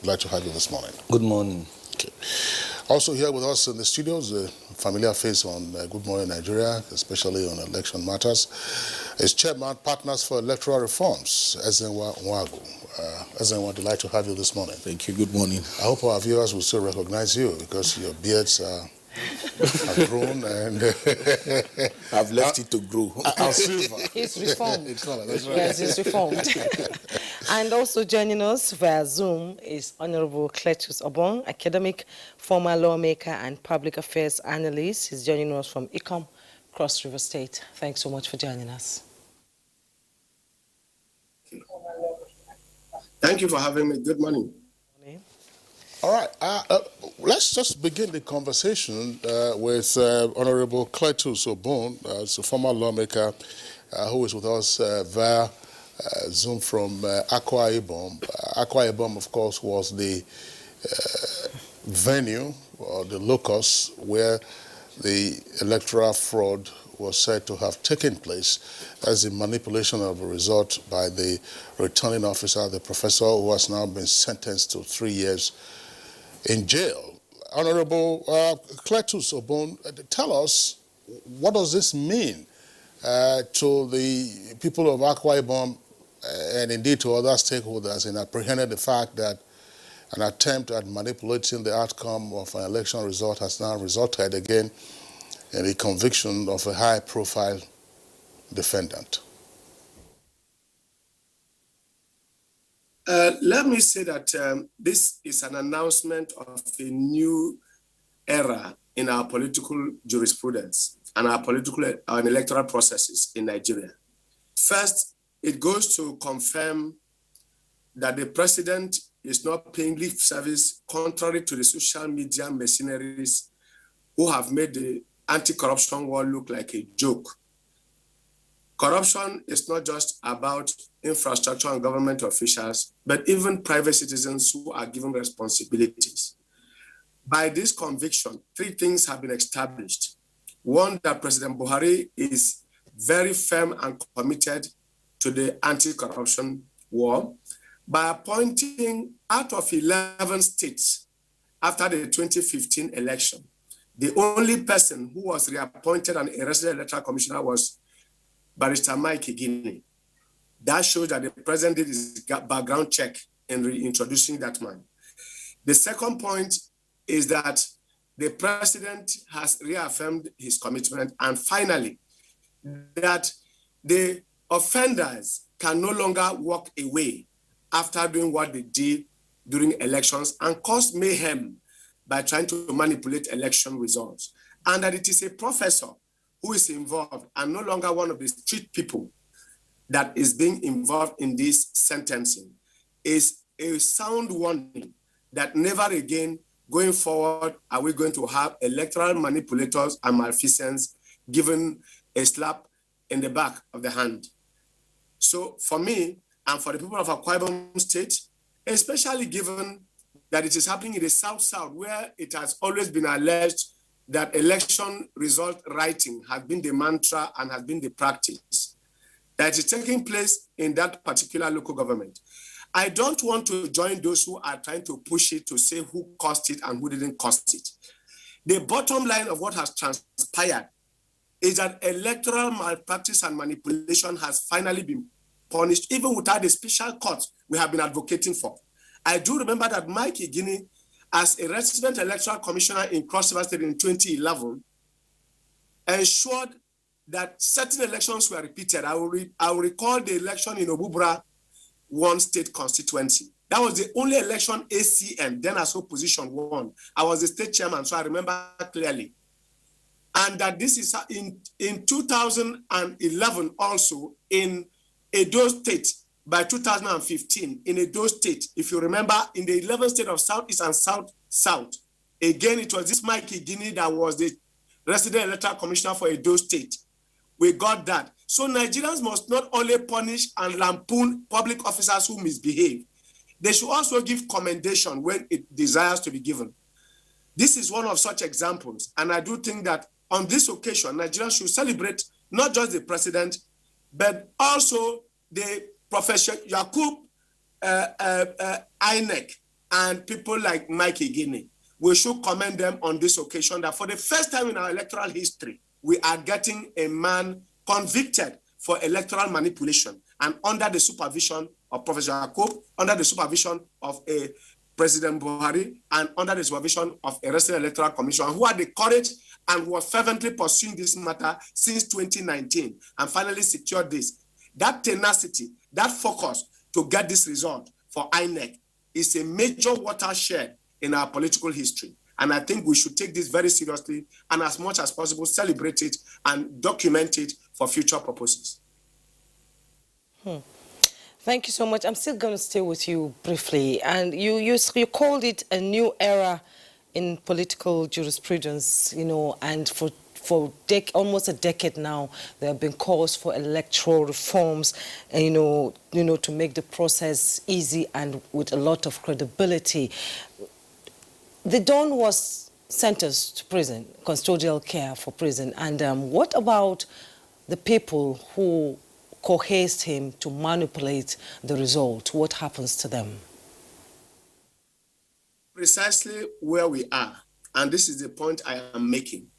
Glad to have you this morning. Good morning. Okay. Also here with us in the studios, a familiar face on Good Morning Nigeria, especially on election matters, is Chairman, Partners for Electoral Reforms, Ezenwa Nwagu. Ezenwa, delighted to have you this morning. Thank you. Good morning. I hope our viewers will still recognize you because your beards have grown and I've left it to grow. Silver. He's reformed. That's right. Yes, he's reformed. And also joining us via Zoom is Honorable Cletus Obong, academic, former lawmaker and public affairs analyst. He's joining us from Ikom, Cross River State. Thanks so much for joining us. Thank you for having me. Good morning. All right, let's just begin the conversation with Honorable Cletus Obong, a former lawmaker who is with us via Zoom from Akwa Ibom. Akwa Ibom, of course, was the venue or the locus where the electoral fraud was said to have taken place as the manipulation of a result by the returning officer, the professor who has now been sentenced to 3 years in jail. Honorable Cletus Obong, tell us, what does this mean to the people of Akwa Ibom and indeed to other stakeholders in apprehending the fact that an attempt at manipulating the outcome of an election result has now resulted again in the conviction of a high-profile defendant? Let me say that this is an announcement of a new era in our political jurisprudence and our political and electoral processes in Nigeria. First, it goes to confirm that the president is not paying lip service contrary to the social media mercenaries who have made the anti-corruption war look like a joke. Corruption is not just about infrastructure and government officials, but even private citizens who are given responsibilities. By this conviction, three things have been established. One, that President Buhari is very firm and committed to the anti-corruption war by appointing out of 11 states after the 2015 election. The only person who was reappointed and a resident electoral commissioner was Barrister Mike Igini. That shows that the president did his background check in reintroducing that man. The second point is that the president has reaffirmed his commitment, and finally, that the offenders can no longer walk away after doing what they did during elections and cause mayhem by trying to manipulate election results. And that it is a professor who is involved and no longer one of the street people that is being involved in this sentencing is a sound warning that never again going forward are we going to have electoral manipulators and malfeasance given a slap in the back of the hand. So for me and for the people of Akwa Ibom State, especially given that it is happening in the South-South, where it has always been alleged that election result writing has been the mantra and has been the practice, that is taking place in that particular local government. I don't want to join those who are trying to push it to say who caused it and who didn't cause it. The bottom line of what has transpired is that electoral malpractice and manipulation has finally been punished, even without the special court we have been advocating for. I do remember that Mike Igini, as a resident electoral commissioner in Cross River State in 2011, ensured that certain elections were repeated. I will recall the election in Obubra, one state constituency. That was the only election ACN, then as opposition, won. I was the state chairman, so I remember clearly. And that this is in 2011 also in Edo State, by 2015 in Edo State, if you remember, in the 11th state of Southeast and South, again, it was this Mike Igini that was the resident electoral commissioner for Edo State. We got that. So Nigerians must not only punish and lampoon public officers who misbehave, they should also give commendation when it desires to be given. This is one of such examples. And I do think that on this occasion, Nigerians should celebrate not just the president, but also the Professor Yakub INEC and people like Mike Igini. We should commend them on this occasion that for the first time in our electoral history, we are getting a man convicted for electoral manipulation and under the supervision of Professor Yakub, under the supervision of a President Buhari, and under the supervision of a resident electoral commission who had the courage and were fervently pursuing this matter since 2019 and finally secured this. That tenacity, that focus to get this result for INEC is a major watershed in our political history. And I think we should take this very seriously and as much as possible celebrate it and document it for future purposes. Thank you so much. I'm still going to stay with you briefly. And you called it a new era in political jurisprudence, you know, and for almost a decade now, there have been calls for electoral reforms, you know, to make the process easy and with a lot of credibility. The Don was sentenced to prison, custodial care for prison. And what about the people who coerced him to manipulate the result? What happens to them? Precisely where we are, and this is the point I am making,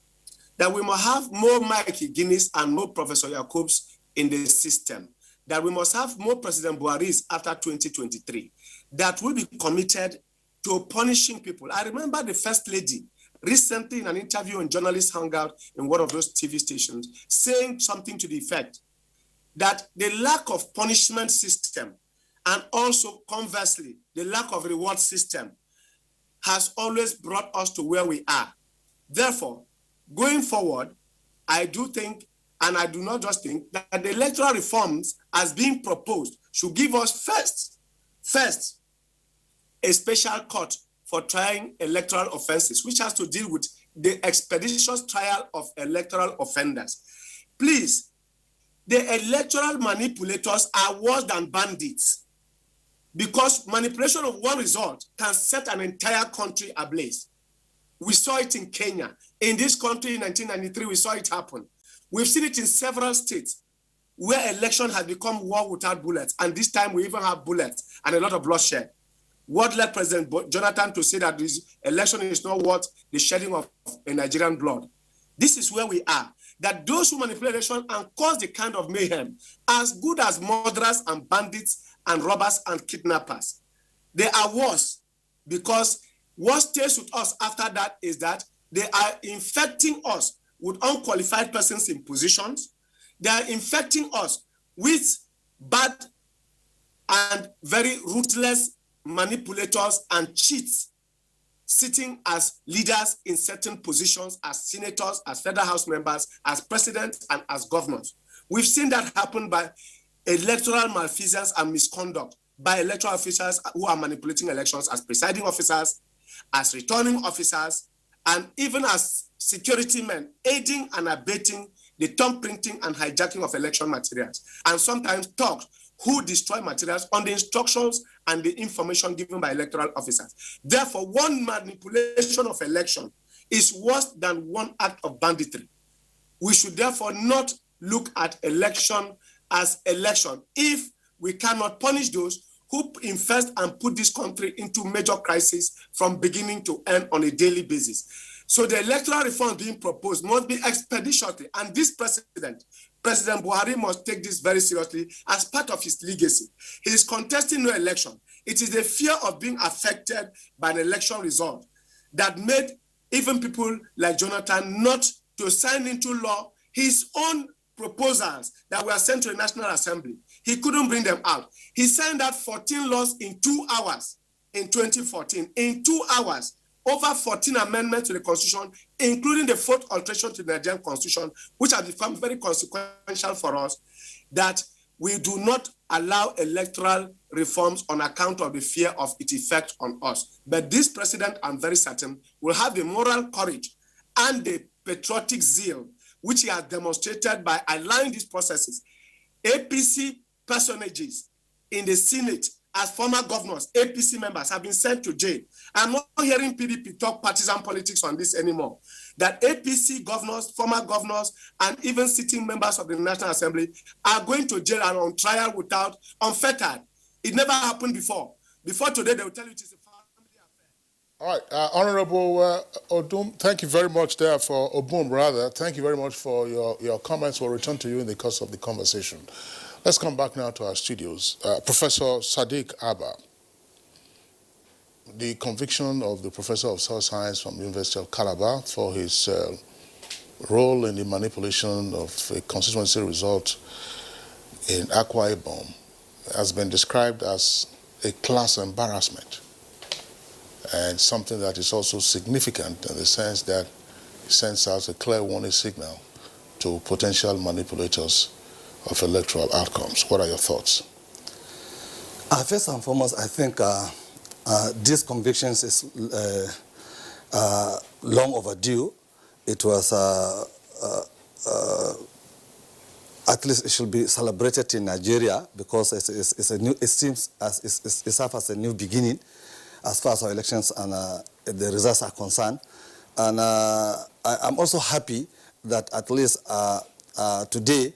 that we must have more Mike Guinness and more Professor Yakubs in the system, that we must have more President Buhari's after 2023, that will be committed to punishing people. I remember the First Lady recently in an interview on Journalist Hangout in one of those TV stations saying something to the effect that the lack of punishment system and also conversely, the lack of reward system has always brought us to where we are. Therefore, going forward, I do think, and I do not just think, that the electoral reforms as being proposed should give us first, a special court for trying electoral offenses, which has to deal with the expeditious trial of electoral offenders. Please, the electoral manipulators are worse than bandits, because manipulation of one result can set an entire country ablaze. We saw it in Kenya. In this country in 1993, we saw it happen. We've seen it in several states where election has become war without bullets. And this time we even have bullets and a lot of bloodshed. What led President Jonathan to say that this election is not worth the shedding of a Nigerian blood? This is where we are. That those who manipulate election and cause the kind of mayhem, as good as murderers and bandits and robbers and kidnappers, they are worse, because what stays with us after that is that they are infecting us with unqualified persons in positions. They are infecting us with bad and very ruthless manipulators and cheats sitting as leaders in certain positions, as senators, as federal house members, as presidents, and as governors. We've seen that happen by electoral malfeasance and misconduct by electoral officials who are manipulating elections as presiding officers, as returning officers, and even as security men, aiding and abetting the thumb printing and hijacking of election materials, and sometimes thugs who destroy materials on the instructions and the information given by electoral officers. Therefore, one manipulation of election is worse than one act of banditry. We should therefore not look at election as election if we cannot punish those who infest and put this country into major crisis from beginning to end on a daily basis. So the electoral reform being proposed must be expeditiously, and this President Buhari must take this very seriously as part of his legacy. He is contesting no election. It is the fear of being affected by an election result that made even people like Jonathan not to sign into law his own proposals that were sent to the National Assembly. He couldn't bring them out. He signed out 14 laws in 2 hours in 2014. In 2 hours, over 14 amendments to the Constitution, including the 4th alteration to the Nigerian Constitution, which has become very consequential for us, that we do not allow electoral reforms on account of the fear of its effect on us. But this president, I'm very certain, will have the moral courage and the patriotic zeal, which he has demonstrated by allowing these processes. APC personages in the Senate as former governors, APC members, have been sent to jail. I'm not hearing PDP talk partisan politics on this anymore. That APC governors, former governors, and even sitting members of the National Assembly are going to jail and on trial without unfettered. It never happened before. Before today, they will tell you it is a family affair. All right, Honorable Odum, thank you very much there for Obum, rather. Thank you very much for your comments. We'll return to you in the course of the conversation. Let's come back now to our studios. Professor Sadiq Abba, the conviction of the professor of social science from the University of Calabar for his role in the manipulation of a constituency result in Akwa Ibom has been described as a class embarrassment, and something that is also significant in the sense that it sends out a clear warning signal to potential manipulators of electoral outcomes. What are your thoughts? First and foremost, I think these convictions is long overdue. It was, at least it should be celebrated in Nigeria, because it's a new, it seems as it serves as a new beginning as far as our elections and the results are concerned. And I'm also happy that at least today,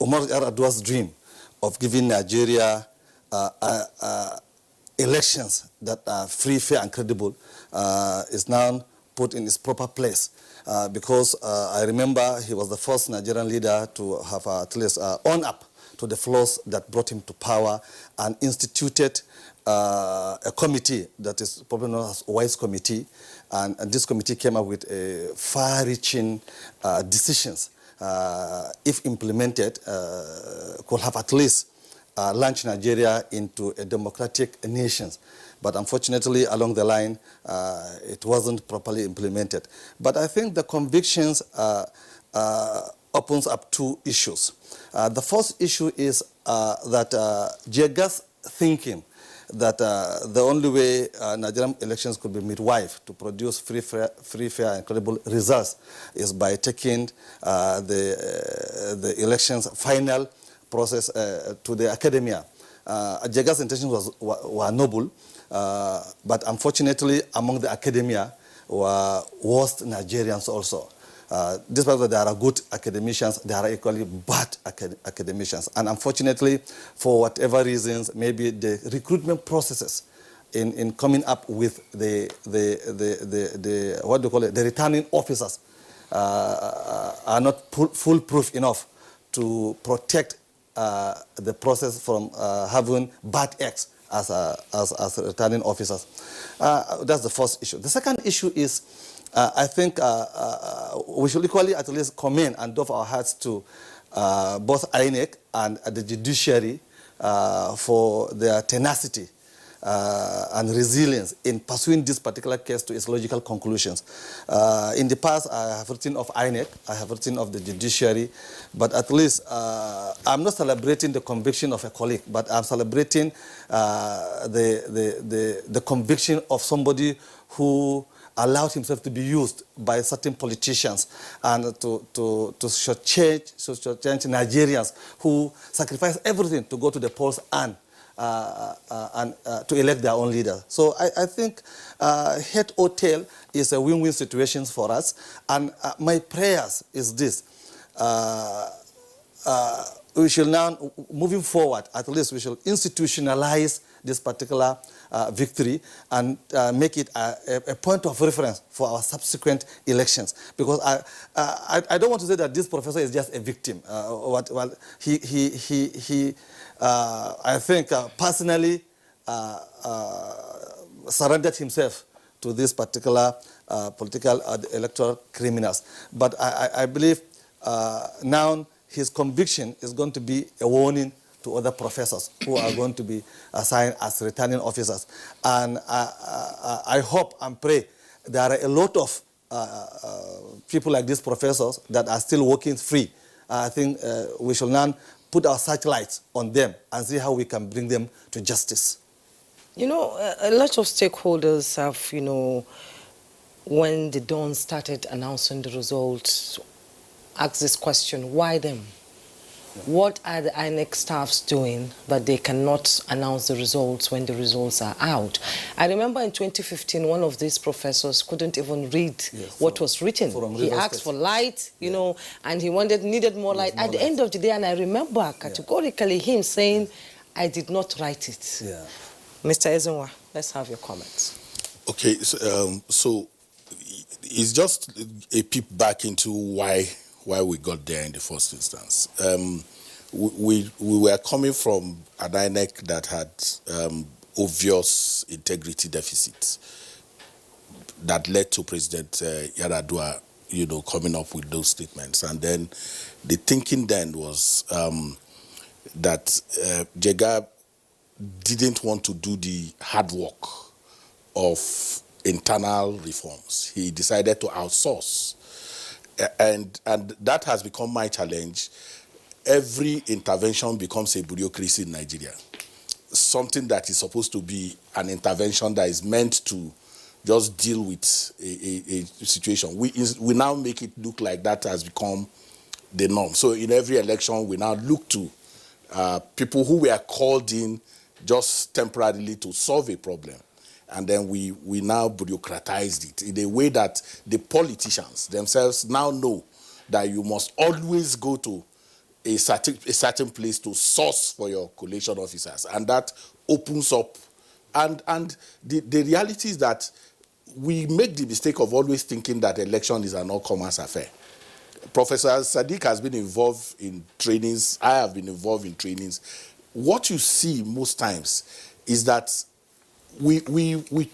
Umar Yar'Adua's dream of giving Nigeria elections that are free, fair, and credible is now put in its proper place. Because I remember he was the first Nigerian leader to have at least owned up to the flaws that brought him to power and instituted a committee that is probably known as WISE Committee. And this committee came up with far-reaching decisions, if implemented, could have at least launched Nigeria into a democratic nation. But unfortunately, along the line, it wasn't properly implemented. But I think the convictions opens up 2 issues. The first issue is that Jega's thinking that the only way Nigerian elections could be midwife to produce free, fair, and credible results is by taking the elections final process to the academia. Jega's intentions were noble, but unfortunately among the academia were worst Nigerians also. Despite that there are good academicians, there are equally bad academicians. And unfortunately, for whatever reasons, maybe the recruitment processes in coming up with what do you call it, the returning officers are not foolproof enough to protect the process from having bad eggs as returning officers. That's the first issue. The second issue is I think we should equally at least commend and doff our hats to both INEC and the judiciary for their tenacity and resilience in pursuing this particular case to its logical conclusions. In the past, I have written of INEC, I have written of the judiciary, but at least I'm not celebrating the conviction of a colleague, but I'm celebrating the conviction of somebody who allowed himself to be used by certain politicians and to shortchange Nigerians who sacrifice everything to go to the polls and to elect their own leader. So I think head or tail is a win-win situation for us. And my prayers is this. We shall now, moving forward, at least we shall institutionalize this particular victory and make it a point of reference for our subsequent elections. Because I don't want to say that this professor is just a victim. I think personally surrendered himself to this particular political electoral criminals. But I believe now his conviction is going to be a warning to other professors who are going to be assigned as returning officers. And I hope and pray there are a lot of people like these professors that are still working free. I think we shall now put our searchlights on them and see how we can bring them to justice. You know, a lot of stakeholders have, you know, when the Dawn started announcing the results, asked this question, why them? What are the INEC staffs doing that they cannot announce the results when the results are out? I remember in 2015, one of these professors couldn't even read what was written. He asked for light, you know, and he needed more light. At the end of the day, and I remember categorically him saying, I did not write it. Mr. Ezenwa, let's have your comments. Okay, so it's just a peep back into why we got there in the first instance. We were coming from an INEC that had obvious integrity deficits that led to President Yar'Adua, you know, coming up with those statements. And then the thinking then was that Jega didn't want to do the hard work of internal reforms. He decided to outsource. And that has become my challenge. Every intervention becomes a bureaucracy in Nigeria. Something that is supposed to be an intervention that is meant to just deal with a situation. We now make it look like that has become the norm. So in every election, we now look to people who were called in just temporarily to solve a problem. And then we now bureaucratized it in a way that the politicians themselves now know that you must always go to a certain place to source for your collation officers. And that opens up. And the reality is that we make the mistake of always thinking that election is an all-comers affair. Professor Sadiq has been involved in trainings. I have been involved in trainings. What you see most times is that we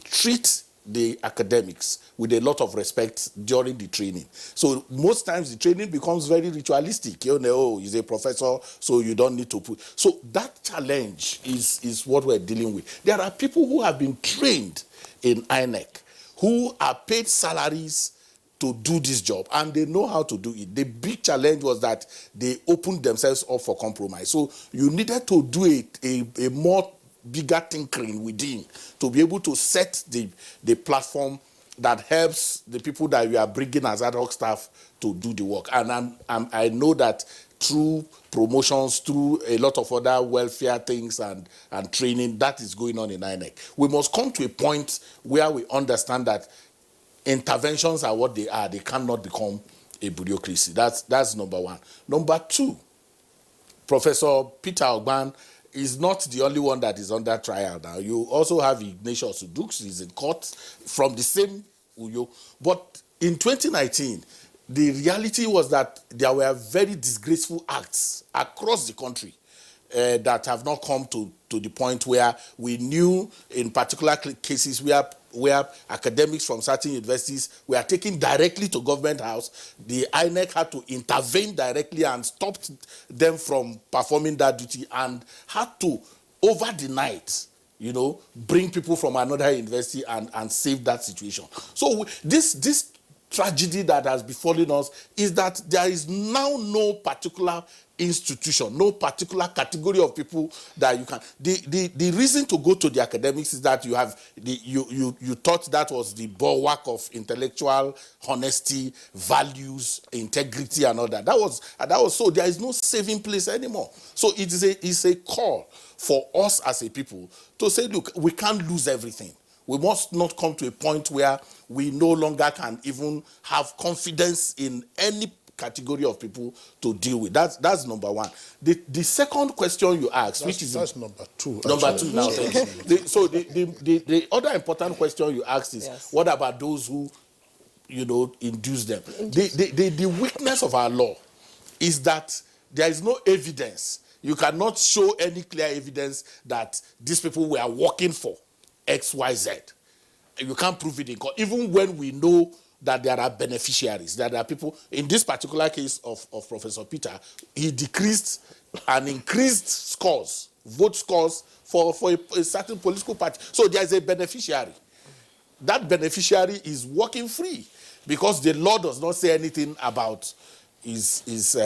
treat the academics with a lot of respect during the training. So most times the training becomes very ritualistic. You know, he's a professor, so you don't need to put. So that challenge is what we're dealing with. There are people who have been trained in INEC, who are paid salaries to do this job, and they know how to do it. The big challenge was that they opened themselves up for compromise. So you needed to do a more bigger tinkering within to be able to set the platform that helps the people that we are bringing as ad hoc staff to do the work. And I know that through promotions, through a lot of other welfare things and training, that is going on in INEC. We must come to a point where we understand that interventions are what they are. They cannot become a bureaucracy. That's number one. Number two, Professor Peter Ogban is not the only one that is under trial now. You also have Ignatius Udux, he's in court from the same Uyo. But in 2019, the reality was that there were very disgraceful acts across the country that have not come to the point where we knew in particular cases where academics from certain universities were taken directly to government house. The INEC had to intervene directly and stopped them from performing that duty and had to, over the night, bring people from another university and save that situation. So this tragedy that has befallen us is that there is now no particular institution, no particular category of people that you can. The reason to go to the academics is that you thought that was the bulwark of intellectual honesty, values, integrity, and all that. That was so. There is no saving place anymore. So it's a call for us as a people to say, look, we can't lose everything. We must not come to a point where we no longer can even have confidence in any category of people to deal with. That's number one. The second question you asked, that's number two. Number two now. So the other important question you asked is, what about those who, induce them? The weakness of our law is that there is no evidence. You cannot show any clear evidence that these people were working for XYZ. You can't prove it in court, even when we know that there are beneficiaries, that there are people. In this particular case of Professor Peter, he decreased and increased scores, vote scores for a certain political party. So there is a beneficiary. That beneficiary is working free because the law does not say anything about his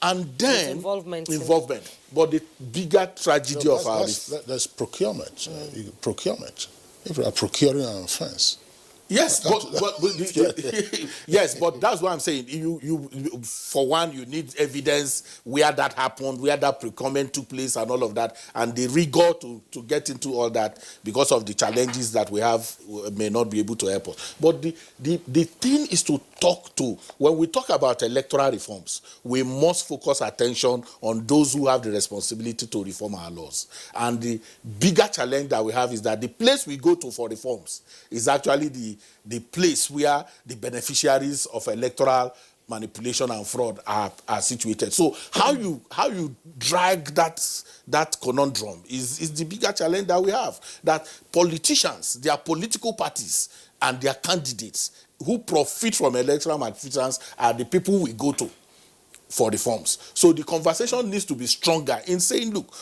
and then involvement. But the bigger tragedy of our there's procurement. Procurement. If you are procuring an offense. Yes, yes, but that's what I'm saying. You for one, you need evidence where that happened, where that procurement took place, and all of that, and the rigor to get into all that because of the challenges that we have may not be able to help us. But the thing is to talk to. When we talk about electoral reforms, we must focus attention on those who have the responsibility to reform our laws. And the bigger challenge that we have is that the place we go to for reforms is actually the place where the beneficiaries of electoral manipulation and fraud are situated. So how you drag that conundrum is the bigger challenge that we have. That politicians, their political parties, and their candidates who profit from electoral malfeasance are the people we go to for reforms. So the conversation needs to be stronger in saying, look,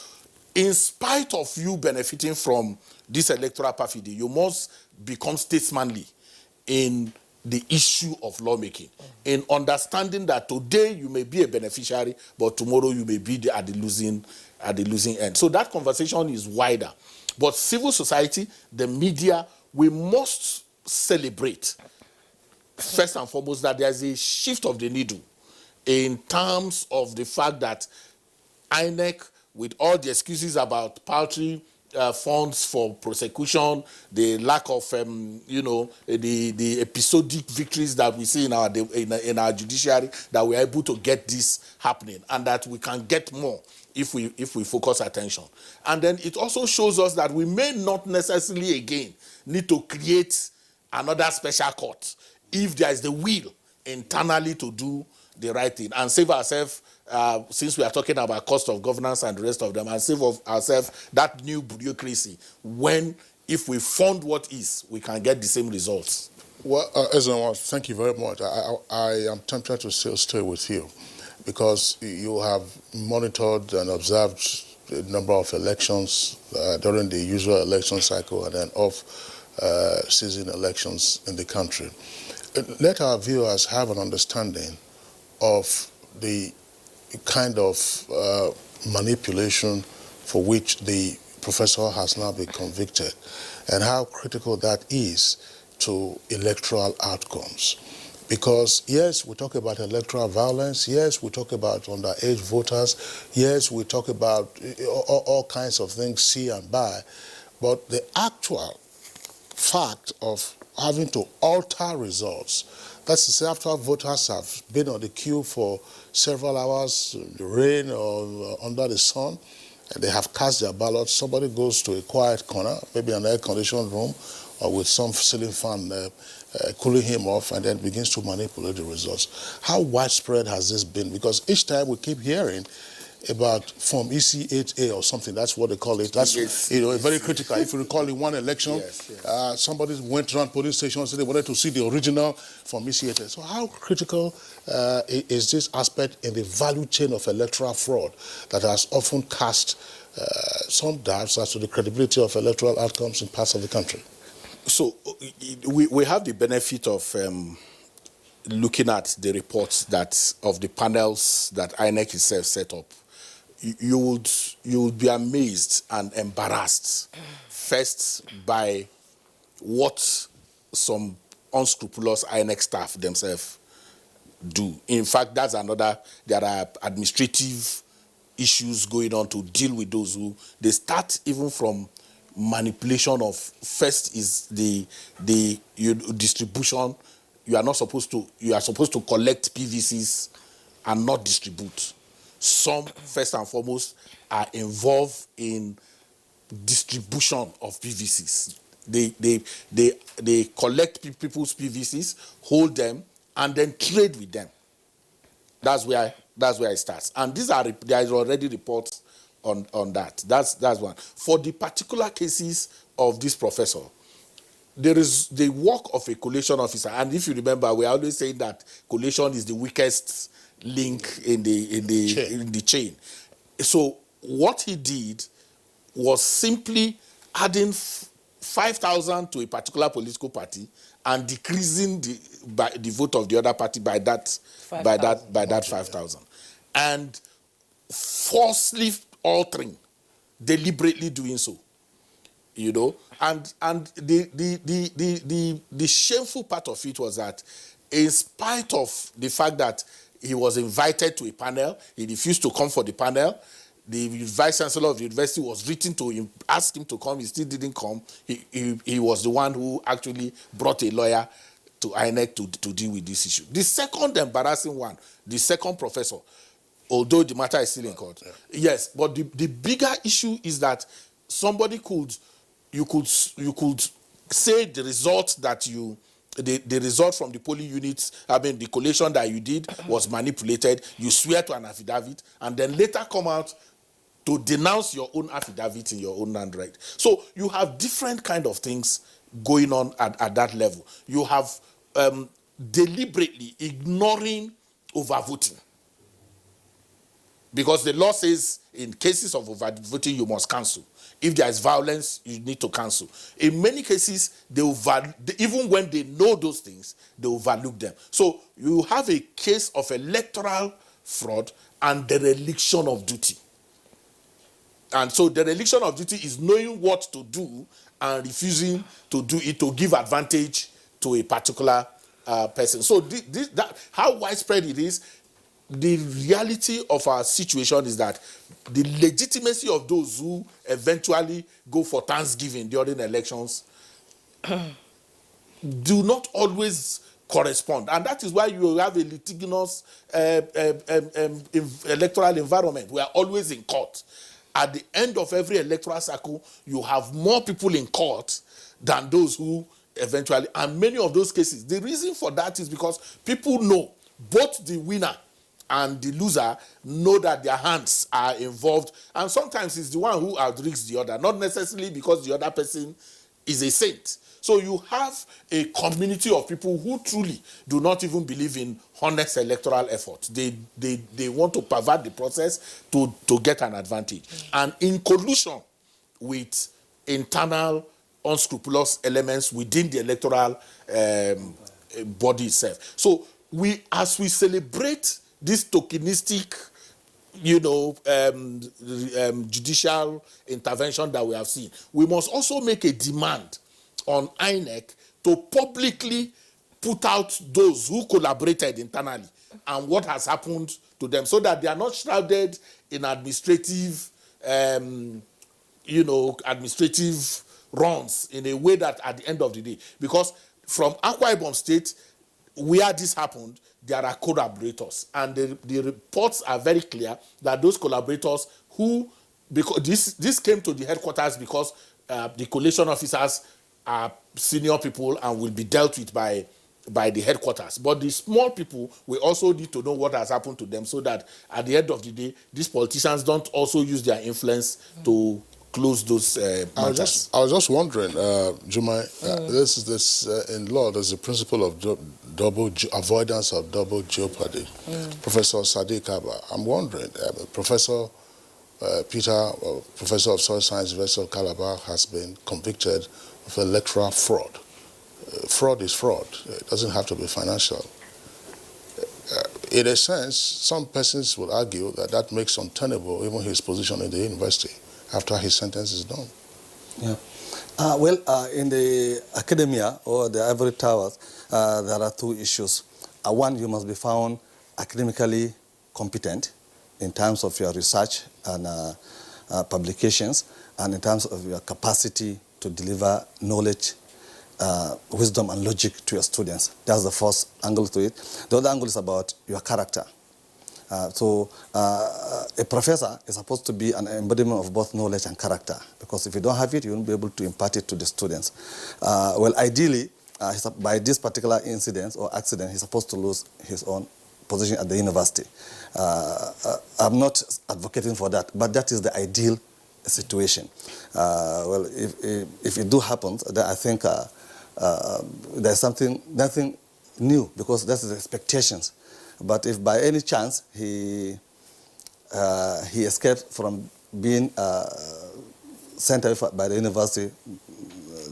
in spite of you benefiting from this electoral perfidy, you must become statesmanly in the issue of lawmaking, in understanding that today you may be a beneficiary, but tomorrow you may be at the losing end. So that conversation is wider. But civil society, the media, we must celebrate, first and foremost, that there's a shift of the needle in terms of the fact that INEC, with all the excuses about paltry funds for prosecution, the lack of, the episodic victories that we see in our judiciary, that we're able to get this happening, and that we can get more if we focus attention. And then it also shows us that we may not necessarily again need to create another special court if there is the will internally to do the right thing and save ourselves, since we are talking about cost of governance and the rest of them, and save ourselves that new bureaucracy when, if we fund what is, we can get the same results. Well, Ezekiel, thank you very much. I am tempted to still stay with you because you have monitored and observed a number of elections during the usual election cycle and then off-season elections in the country. Let our viewers have an understanding of the kind of manipulation for which the professor has now been convicted, and how critical that is to electoral outcomes. Because yes, we talk about electoral violence, yes, we talk about underage voters, yes, we talk about all kinds of things, see and buy, but the actual fact of having to alter results, that's to say after voters have been on the queue for several hours, in the rain or under the sun, and they have cast their ballot, somebody goes to a quiet corner, maybe an air-conditioned room, or with some ceiling fan cooling him off, and then begins to manipulate the results. How widespread has this been? Because each time we keep hearing about Form EC8A or something, that's what they call it. That's very critical. If you recall, in one election, somebody went around police stations and they wanted to see the original Form EC8A. So how critical is this aspect in the value chain of electoral fraud that has often cast some doubts as to the credibility of electoral outcomes in parts of the country? So we have the benefit of looking at the reports that of the panels that INEC itself set up. You would be amazed and embarrassed first by what some unscrupulous INEC staff themselves do. In fact, that's another. There are administrative issues going on to deal with those who they start even from manipulation of. First is the distribution. You are supposed to collect PVCs and not distribute. Some, first and foremost, are involved in distribution of PVCs. They collect people's PVCs, hold them, and then trade with them. That's where it starts. And there is already reports on that. That's one. For the particular cases of this professor, there is the work of a collation officer. And if you remember, we are always saying that collation is the weakest link in the chain. So what he did was simply adding 5,000 to a particular political party and decreasing the vote of the other party by that 5,000, and falsely altering, deliberately doing so. And the shameful part of it was that, in spite of the fact that he was invited to a panel, he refused to come for the panel. The vice chancellor of the university was written to him, asked him to come. He still didn't come. He was the one who actually brought a lawyer to INEC to deal with this issue. The second embarrassing one, the second professor, although the matter is still in court. Yes, but the bigger issue is that somebody you could say the result that the result from the polling units, the collation that you did was manipulated. You swear to an affidavit and then later come out to denounce your own affidavit in your own handwriting. So you have different kind of things going on at that level. You have deliberately ignoring overvoting. Because the law says in cases of overvoting, you must cancel. If there is violence, you need to cancel. In many cases, even when they know those things, they overlook them. So you have a case of electoral fraud and dereliction of duty. And so the dereliction of duty is knowing what to do and refusing to do it to give advantage to a particular person. So how widespread it is, the reality of our situation is that the legitimacy of those who eventually go for Thanksgiving during elections do not always correspond. And that is why you have a litigious electoral environment. We are always in court. At the end of every electoral cycle, you have more people in court than those who eventually, and many of those cases, the reason for that is because people know, both the winner and the loser know that their hands are involved, and sometimes it's the one who outrigs the other, not necessarily because the other person is a saint. So you have a community of people who truly do not even believe in honest electoral effort. They want to pervert the process to get an advantage. And in collusion with internal unscrupulous elements within the electoral body itself. So as we celebrate this tokenistic judicial intervention that we have seen. We must also make a demand on INEC to publicly put out those who collaborated internally and what has happened to them, so that they are not shrouded in administrative, administrative runs in a way that at the end of the day, because from Akwa Ibom State, where this happened, there are collaborators, and the reports are very clear that those collaborators who, because this came to the headquarters because the collation officers are senior people and will be dealt with by the headquarters. But the small people, we also need to know what has happened to them, so that at the end of the day, these politicians don't also use their influence to close those matters. I was just wondering, Jumai, this in law, there's a principle of avoidance of double jeopardy. Professor Sadiq Abba, I'm wondering, Professor Peter, Professor of Soil Science, University of Calabar, has been convicted of electoral fraud. Fraud is fraud. It doesn't have to be financial. In a sense, some persons would argue that that makes untenable even his position in the university after his sentence is done. Yeah. In the academia or the ivory towers, there are two issues. One, you must be found academically competent in terms of your research and publications, and in terms of your capacity to deliver knowledge, wisdom and logic to your students. That's the first angle to it. The other angle is about your character. A professor is supposed to be an embodiment of both knowledge and character, because if you don't have it, you won't be able to impart it to the students. Ideally, by this particular incident or accident, he's supposed to lose his own position at the university. I'm not advocating for that, but that is the ideal situation. If it do happen, then I think there's nothing new, because that's the expectations. But if by any chance he escaped from being sent away by the university,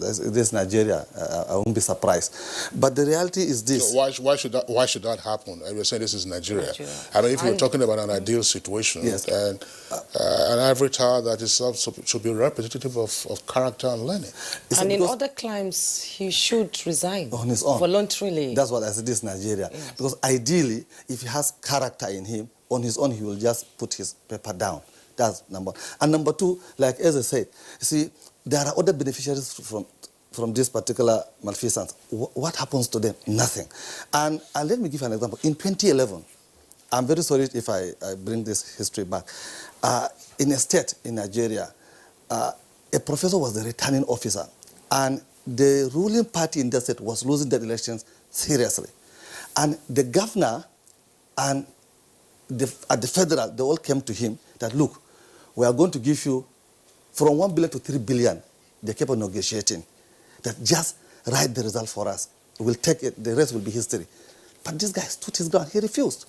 this Nigeria, I won't be surprised. But the reality is this. So why should that happen? You're saying this is Nigeria. I mean, if you're talking about an ideal situation, yes, and an ivory tower that is should be representative of character and learning. And in other climes, he should resign on his own voluntarily. That's what I said. This is Nigeria, because ideally, if he has character in him, on his own, he will just put his paper down. That's number one. And number two, like as I said, you see, there are other beneficiaries from this particular malfeasance. What happens to them? Nothing. And let me give you an example. In 2011, I'm very sorry if I bring this history back. In a state in Nigeria, a professor was the returning officer, and the ruling party in that state was losing the elections seriously. And the governor and at the federal, they all came to him that, look, we are going to give you from 1 billion to 3 billion. They kept on negotiating. That just write the result for us. We'll take it, the rest will be history. But this guy stood his ground, he refused.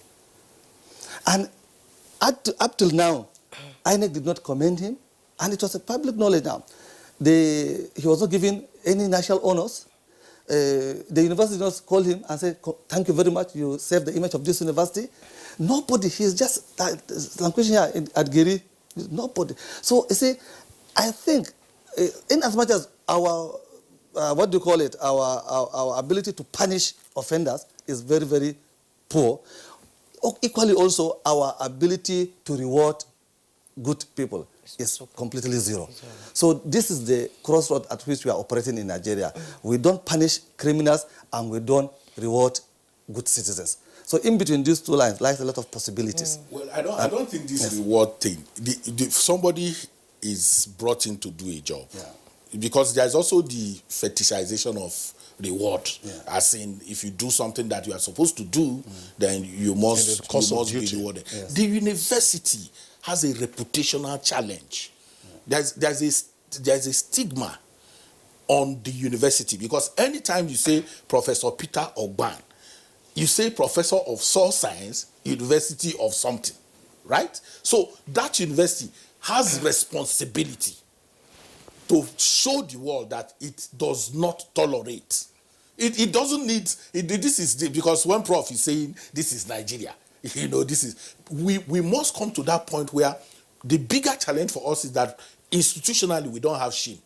And up till now, INEC did not commend him, and it was a public knowledge now. He was not given any national honors. The university did not call him and say, thank you very much, you saved the image of this university. Nobody, he's just languishing here at Giri. Nobody. So, you see, I think, in as much as our, our ability to punish offenders is very, very poor, equally also our ability to reward good people is completely zero. So this is the crossroad at which we are operating in Nigeria. We don't punish criminals and we don't reward good citizens. So in between these two lines lies a lot of possibilities. Well, I don't think this reward thing. Somebody is brought in to do a job. Because there's also the fetishization of reward. As in, if you do something that you are supposed to do, then you must be rewarded. The university has a reputational challenge. There's a stigma on the university, because anytime you say Professor Peter Ogban, you say Professor of Soil Science, University of something, right? So that university has responsibility to show the world that it does not tolerate. It doesn't need, this is because when Prof is saying this is Nigeria, this is, we must come to that point where the bigger challenge for us is that institutionally we don't have shame.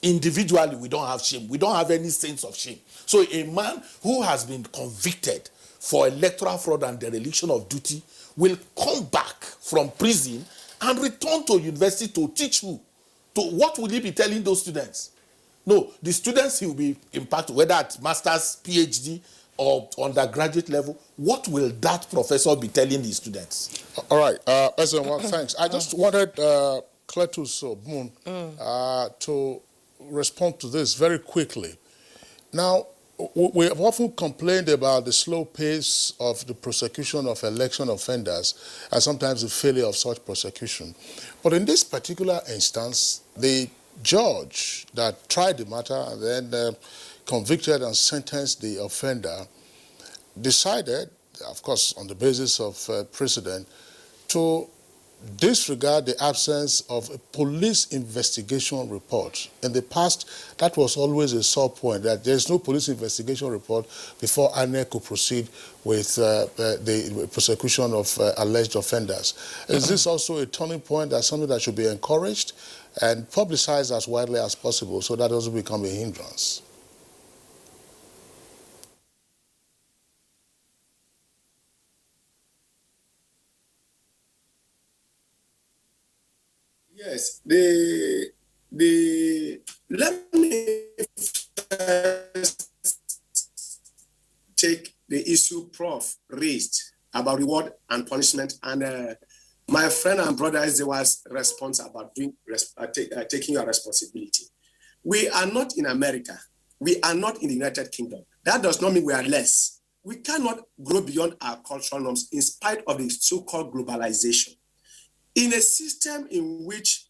Individually, we don't have shame. We don't have any sense of shame. So a man who has been convicted for electoral fraud and dereliction of duty will come back from prison and return to university to teach who? What will he be telling those students? No, the students he will be impacted, whether at master's, PhD, or undergraduate level. What will that professor be telling the students? All right, well, thanks. I just wanted Cletus Boone to respond to this very quickly. Now, we have often complained about the slow pace of the prosecution of election offenders and sometimes the failure of such prosecution. But in this particular instance, the judge that tried the matter and then convicted and sentenced the offender decided, of course, on the basis of precedent, to disregard the absence of a police investigation report. In the past, that was always a sore point, that there's no police investigation report before INEC could proceed with the prosecution of alleged offenders. Is this also a turning point, that's something that should be encouraged and publicized as widely as possible so that doesn't become a hindrance? Yes, let me first take the issue Prof raised about reward and punishment, and my friend and brother Ezewa's response about taking your responsibility. We are not in America. We are not in the United Kingdom. That does not mean we are less. We cannot grow beyond our cultural norms in spite of the so-called globalization. In a system in which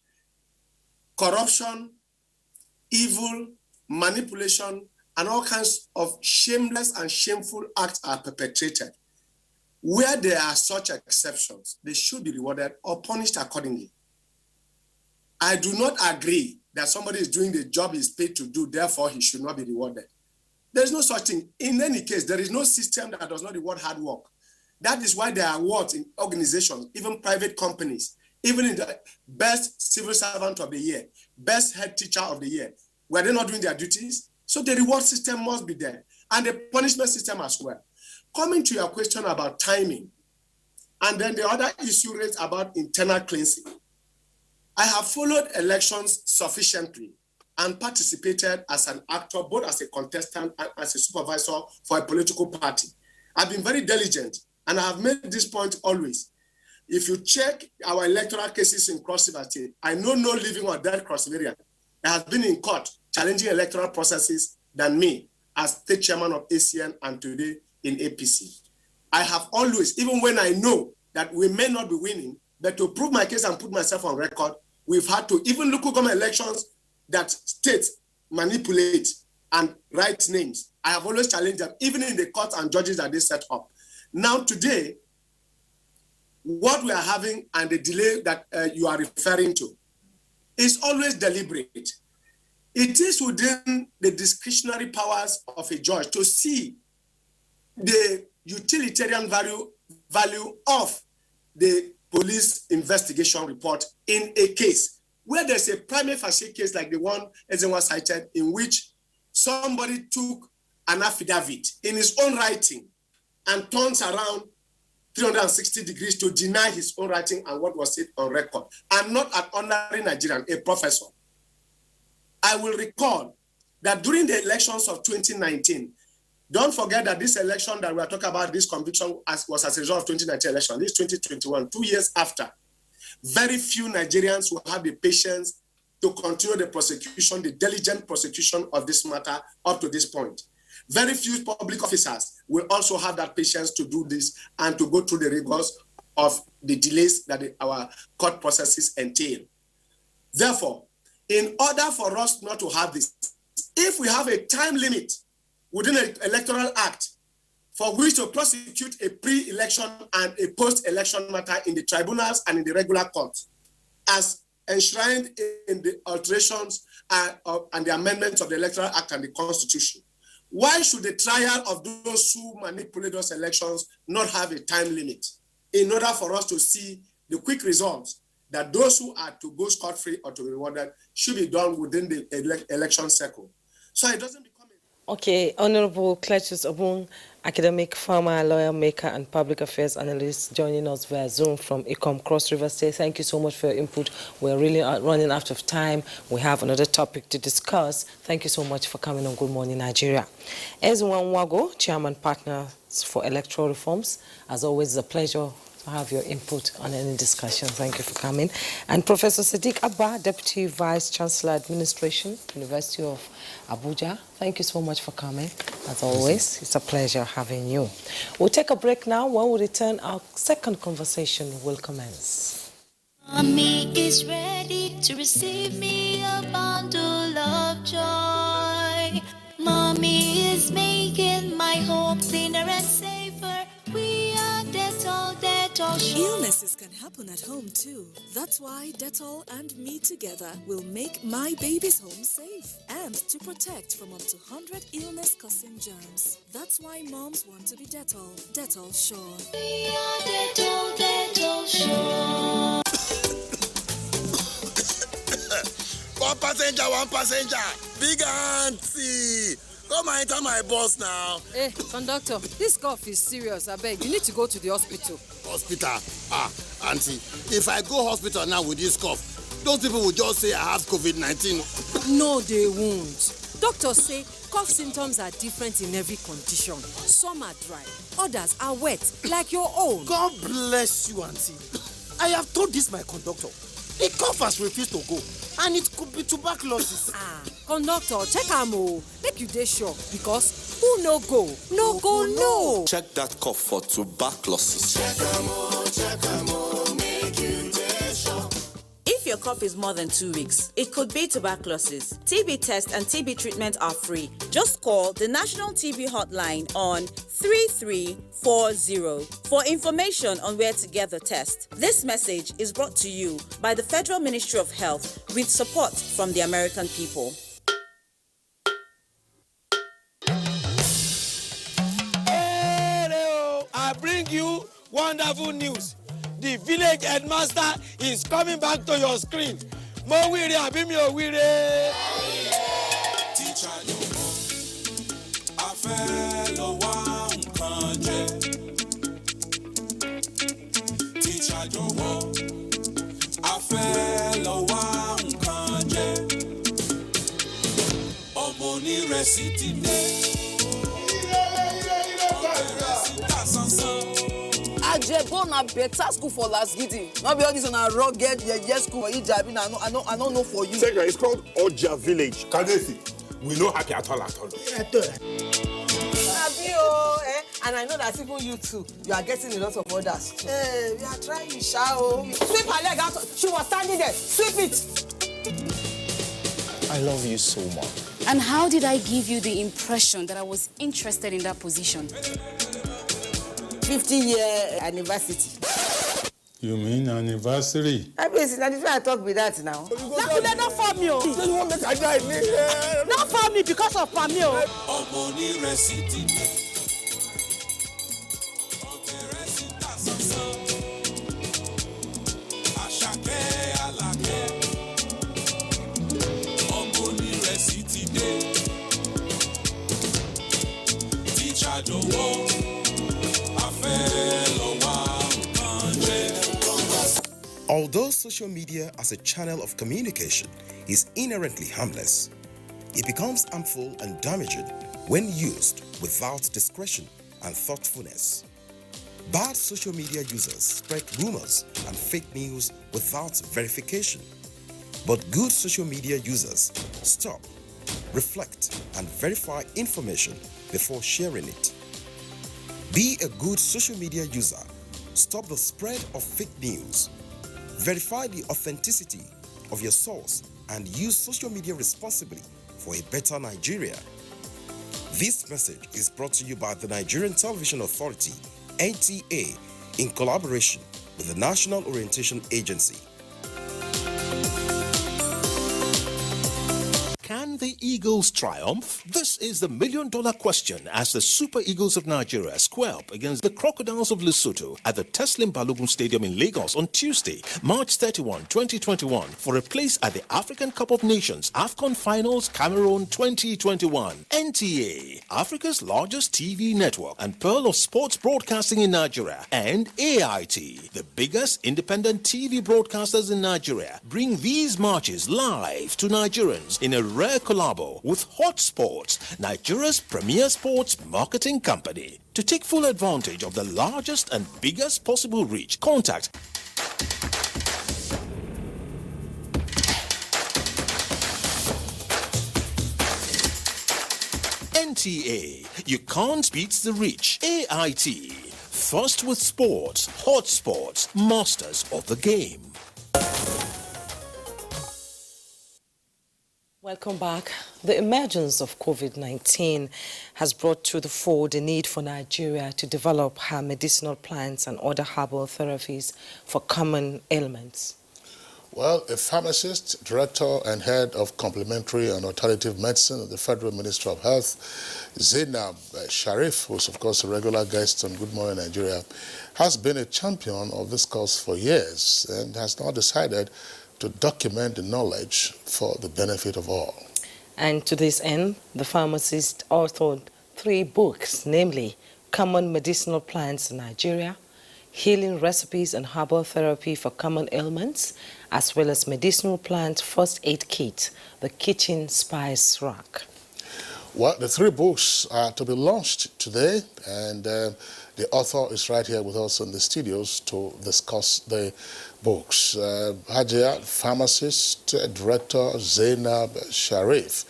corruption, evil, manipulation, and all kinds of shameless and shameful acts are perpetrated, where there are such exceptions, they should be rewarded or punished accordingly. I do not agree that somebody is doing the job he's paid to do, therefore he should not be rewarded. There is no such thing. In any case, there is no system that does not reward hard work. That is why there are awards in organizations, even private companies, even in the best civil servant of the year, best head teacher of the year. Were they not doing their duties? So the reward system must be there, and the punishment system as well. Coming to your question about timing, and then the other issue raised about internal cleansing. I have followed elections sufficiently and participated as an actor, both as a contestant and as a supervisor for a political party. I've been very diligent, and I have made this point always. If you check our electoral cases in Cross River State, I know no living or dead Cross Riverian that has been in court challenging electoral processes than me as state chairman of ACN and today in APC. I have always, even when I know that we may not be winning, but to prove my case and put myself on record, we've had to, even local government elections that states manipulate and write names, I have always challenged them, even in the courts and judges that they set up. Now today, what we are having and the delay that you are referring to is always deliberate. It is within the discretionary powers of a judge to see the utilitarian value of the police investigation report in a case where there's a prima facie case like the one Ezewa cited, in which somebody took an affidavit in his own writing and turns around 360 degrees to deny his own writing and what was said on record, and not an ordinary Nigerian, a professor. I will recall that during the elections of 2019, don't forget that this election that we are talking about, this conviction was as a result of 2019 election, this 2021, 2 years after. Very few Nigerians will have the patience to continue the prosecution, the diligent prosecution of this matter up to this point. Very few public officers will also have that patience to do this and to go through the rigors of the delays that our court processes entail. Therefore, in order for us not to have this, if we have a time limit within an electoral act for which to prosecute a pre-election and a post-election matter in the tribunals and in the regular courts, as enshrined in the alterations and the amendments of the Electoral Act and the Constitution, why should the trial of those who manipulate those elections not have a time limit? in order for us to see the quick results that those who are to go scot-free or to be rewarded should be done within the election cycle. So it doesn't become Okay, Honorable Cletus Obun, academic, farmer, lawyer, maker, and public affairs analyst, joining us via Zoom from Ecom Cross River State. Thank you so much for your input. We're really running out of time. We have another topic to discuss. Thank you so much for coming on Good Morning Nigeria. Ezwan Wago, Chairman Partners for Electoral Reforms. As always, it's a pleasure to have your input on any discussion. Thank you for coming. And Professor Sadiq Abba, Deputy Vice Chancellor Administration, University of Abuja. Thank you so much for coming. As always, it's a pleasure having you. We'll take a break now. When we return, our second conversation will commence. Mommy is ready to receive me a bundle of joy. Mommy is making my home cleaner and safer. We are Dettol, Dettol Sure. Illnesses can happen at home too. That's why Dettol and me together will make my baby's home safe and to protect from up to 100 illness-causing germs. That's why moms want to be Dettol, Dettol Sure. We are Dettol, Dettol Sure. One passenger, big auntie. Come and enter my bus now. Hey, conductor, this cough is serious. I beg, you need to go to the hospital. Hospital? Auntie, if I go hospital now with this cough, those people will just say I have COVID-19. No, they won't. Doctors say cough symptoms are different in every condition. Some are dry, others are wet, like your own. God bless you, auntie. I have told this my conductor. The cough has refused to go, and it could be tuberculosis. Conductor, check am o. Make you dey sure, because who no go, no. Check that cough for tuberculosis. Check am o, make you dey sure. If your cough is more than 2 weeks, it could be tuberculosis. TB tests and TB treatment are free. Just call the National TB Hotline on 3340 for information on where to get the test. This message is brought to you by the Federal Ministry of Health with support from the American people. I bring you wonderful news. The village headmaster is coming back to your screen. Mo wire abi mi o wire. Teacher Yomo, a fellow one country. Teacher Yomo, a fellow one country. Omoni resiti ne. Ajebo na better school for last gidi. Not be all this on a rugged school for Ijabi. I don't know for you. Second, it's called Oja Village. Kadesi, we no happy at all. And I know that even you too, you are getting a lot of orders. Hey, we are trying, shao. Sweep her leg out. She was standing there. Sweep it. I love you so much. And how did I give you the impression that I was interested in that position? 50-year anniversary. You mean anniversary? I mean, that's why I talk with that now. That not for me. Not for me because of Pamio. Although social media as a channel of communication is inherently harmless, it becomes harmful and damaging when used without discretion and thoughtfulness. Bad social media users spread rumors and fake news without verification. But good social media users stop, reflect, and verify information before sharing it. Be a good social media user. Stop the spread of fake news. Verify the authenticity of your source and use social media responsibly for a better Nigeria. This message is brought to you by the Nigerian Television Authority, NTA, in collaboration with the National Orientation Agency. Can the Eagles triumph? This is the million-dollar question as the Super Eagles of Nigeria square up against the Crocodiles of Lesotho at the Teslim Balogun Stadium in Lagos on Tuesday, March 31, 2021, for a place at the African Cup of Nations AFCON Finals Cameroon 2021. NTA, Africa's largest TV network and pearl of sports broadcasting in Nigeria, and AIT, the biggest independent TV broadcasters in Nigeria, bring these matches live to Nigerians in a rare collabo with Hot Sports, Nigeria's premier sports marketing company. To take full advantage of the largest and biggest possible reach, contact NTA. You can't beat the reach. AIT. First with sports, Hot Sports, masters of the game. Welcome back. The emergence of COVID-19 has brought to the fore the need for Nigeria to develop her medicinal plants and other herbal therapies for common ailments. Well, a pharmacist, director and head of complementary and alternative medicine at the Federal Ministry of Health, Zainab Sharif, who's of course a regular guest on Good Morning Nigeria, has been a champion of this cause for years and has now decided to document the knowledge for the benefit of all. And to this end, the pharmacist authored 3 books, namely Common Medicinal Plants in Nigeria, Healing Recipes and Herbal Therapy for Common Ailments, as well as Medicinal Plant First Aid Kit, the Kitchen Spice Rack. Well, the 3 books are to be launched today, and the author is right here with us in the studios to discuss the books. Hajia, pharmacist, director Zainab Sharif,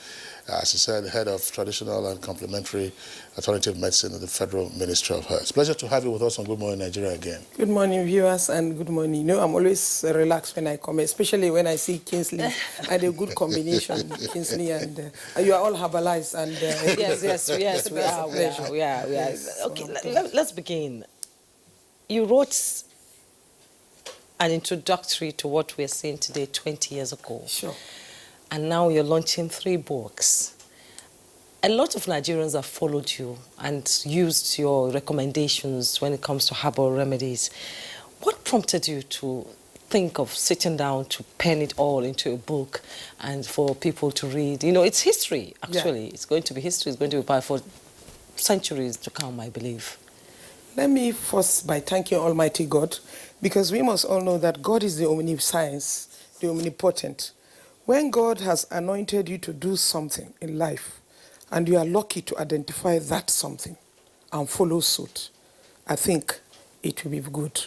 as I said, head of traditional and complementary alternative medicine at the Federal Ministry of Health. Pleasure to have you with us on Good Morning Nigeria again. Good morning, viewers, and good morning. You know, I'm always relaxed when I come, especially when I see Kingsley and a good combination, Kingsley and you are all herbalized. And yes, we are. Okay, let's begin. You wrote an introductory to what we're seeing today 20 years ago. Sure. And now you're launching 3 books. A lot of Nigerians have followed you and used your recommendations when it comes to herbal remedies. What prompted you to think of sitting down to pen it all into a book and for people to read? You know, it's history, actually. Yeah. It's going to be history. It's going to be part for centuries to come, I believe. Let me first by thanking Almighty God, because we must all know that God is the omniscience, the omnipotent. When God has anointed you to do something in life, and you are lucky to identify that something and follow suit, I think it will be good.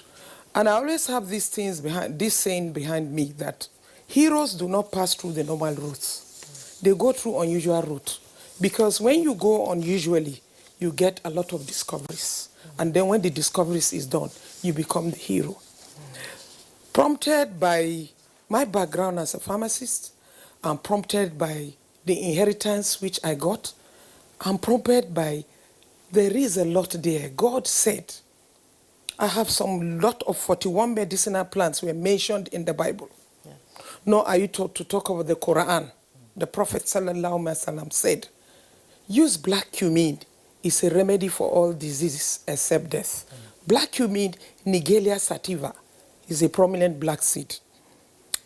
And I always have these things behind, this saying behind me that heroes do not pass through the normal routes. They go through unusual routes. Because when you go unusually, you get a lot of discoveries. And then when the discoveries is done, you become the hero. Prompted by my background as a pharmacist, and prompted by the inheritance which I got, I'm prompted by, there is a lot there. God said, I have some lot of 41 medicinal plants were mentioned in the Bible. Yeah. Nor are you taught to talk about the Quran. The Prophet ﷺ said, use black cumin. It's a remedy for all diseases except death. Black cumin, Nigeria sativa, is a prominent black seed.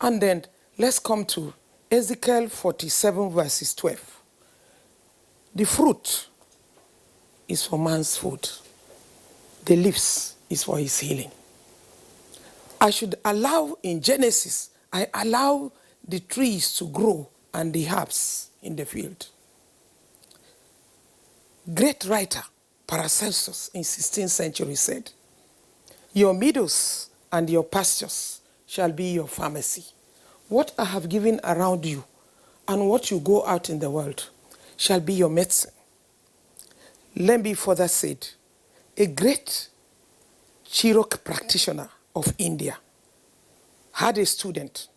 And then let's come to Ezekiel 47 verses 12. The fruit is for man's food. The leaves is for his healing. I should allow, in Genesis, I allow the trees to grow and the herbs in the field. Great writer, Paracelsus, in 16th century said, your meadows and your pastures shall be your pharmacy. What I have given around you and what you go out in the world shall be your medicine. Let me further say, a great Cherokee practitioner of India had a student.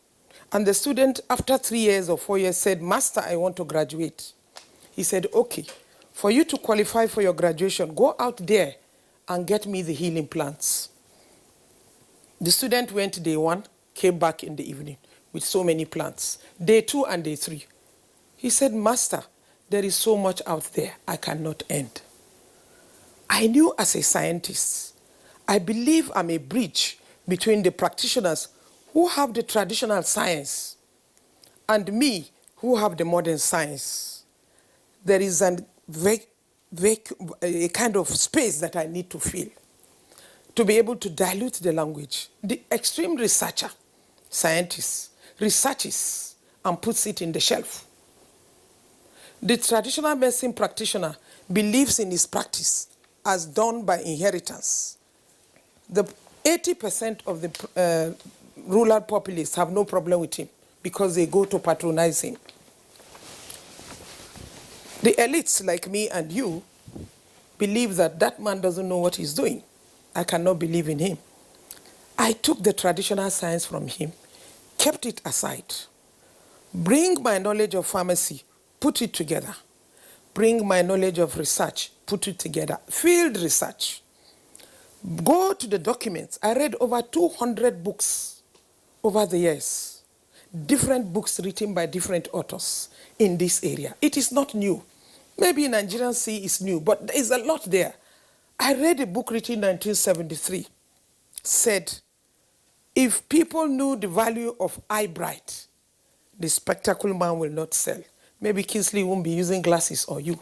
And the student, after 3 years or 4 years, said, Master, I want to graduate. He said, okay, for you to qualify for your graduation, go out there and get me the healing plants. The student went day 1, came back in the evening with so many plants. Day 2 and day 3. He said, Master, there is so much out there I cannot end. I knew as a scientist, I believe I'm a bridge between the practitioners who have the traditional science and me who have the modern science. There is a kind of space that I need to fill to be able to dilute the language. The extreme researcher, scientist, researches and puts it in the shelf. The traditional medicine practitioner believes in his practice as done by inheritance. The 80% of the rural populace have no problem with him because they go to patronize him. The elites like me and you believe that that man doesn't know what he's doing. I cannot believe in him. I took the traditional science from him, kept it aside, bring my knowledge of pharmacy, put it together, bring my knowledge of research, put it together, field research. Go to the documents. I read over 200 books over the years, different books written by different authors in this area. It is not new. Maybe Nigerian Sea is new, but there is a lot there. I read a book written in 1973, said, if people knew the value of eye bright, the spectacle man will not sell. Maybe Kingsley won't be using glasses, or you.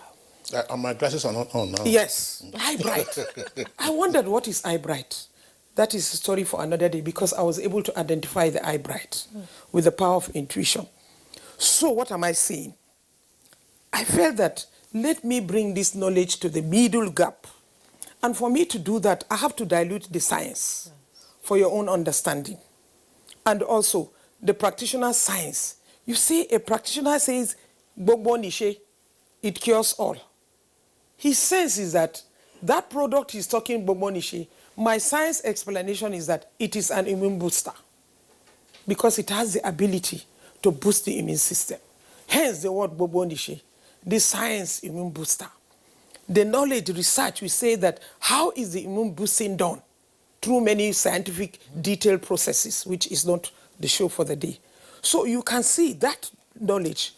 My glasses are not on now. Yes, eye bright. I wondered, what is eye bright? That is a story for another day, because I was able to identify the eye bright with the power of intuition. So what am I saying? I felt that let me bring this knowledge to the middle gap. And for me to do that, I have to dilute the science for your own understanding. And also the practitioner science. You see, a practitioner says, Gbogbo Nishe, it cures all. His sense is that that product he's talking Gbogbo Nishe, my science explanation is that it is an immune booster because it has the ability to boost the immune system. Hence the word Gbogbo Nishe, the science immune booster. The knowledge research, we say that how is the immune boosting done? Through many scientific detailed processes, which is not the show for the day. So you can see that knowledge.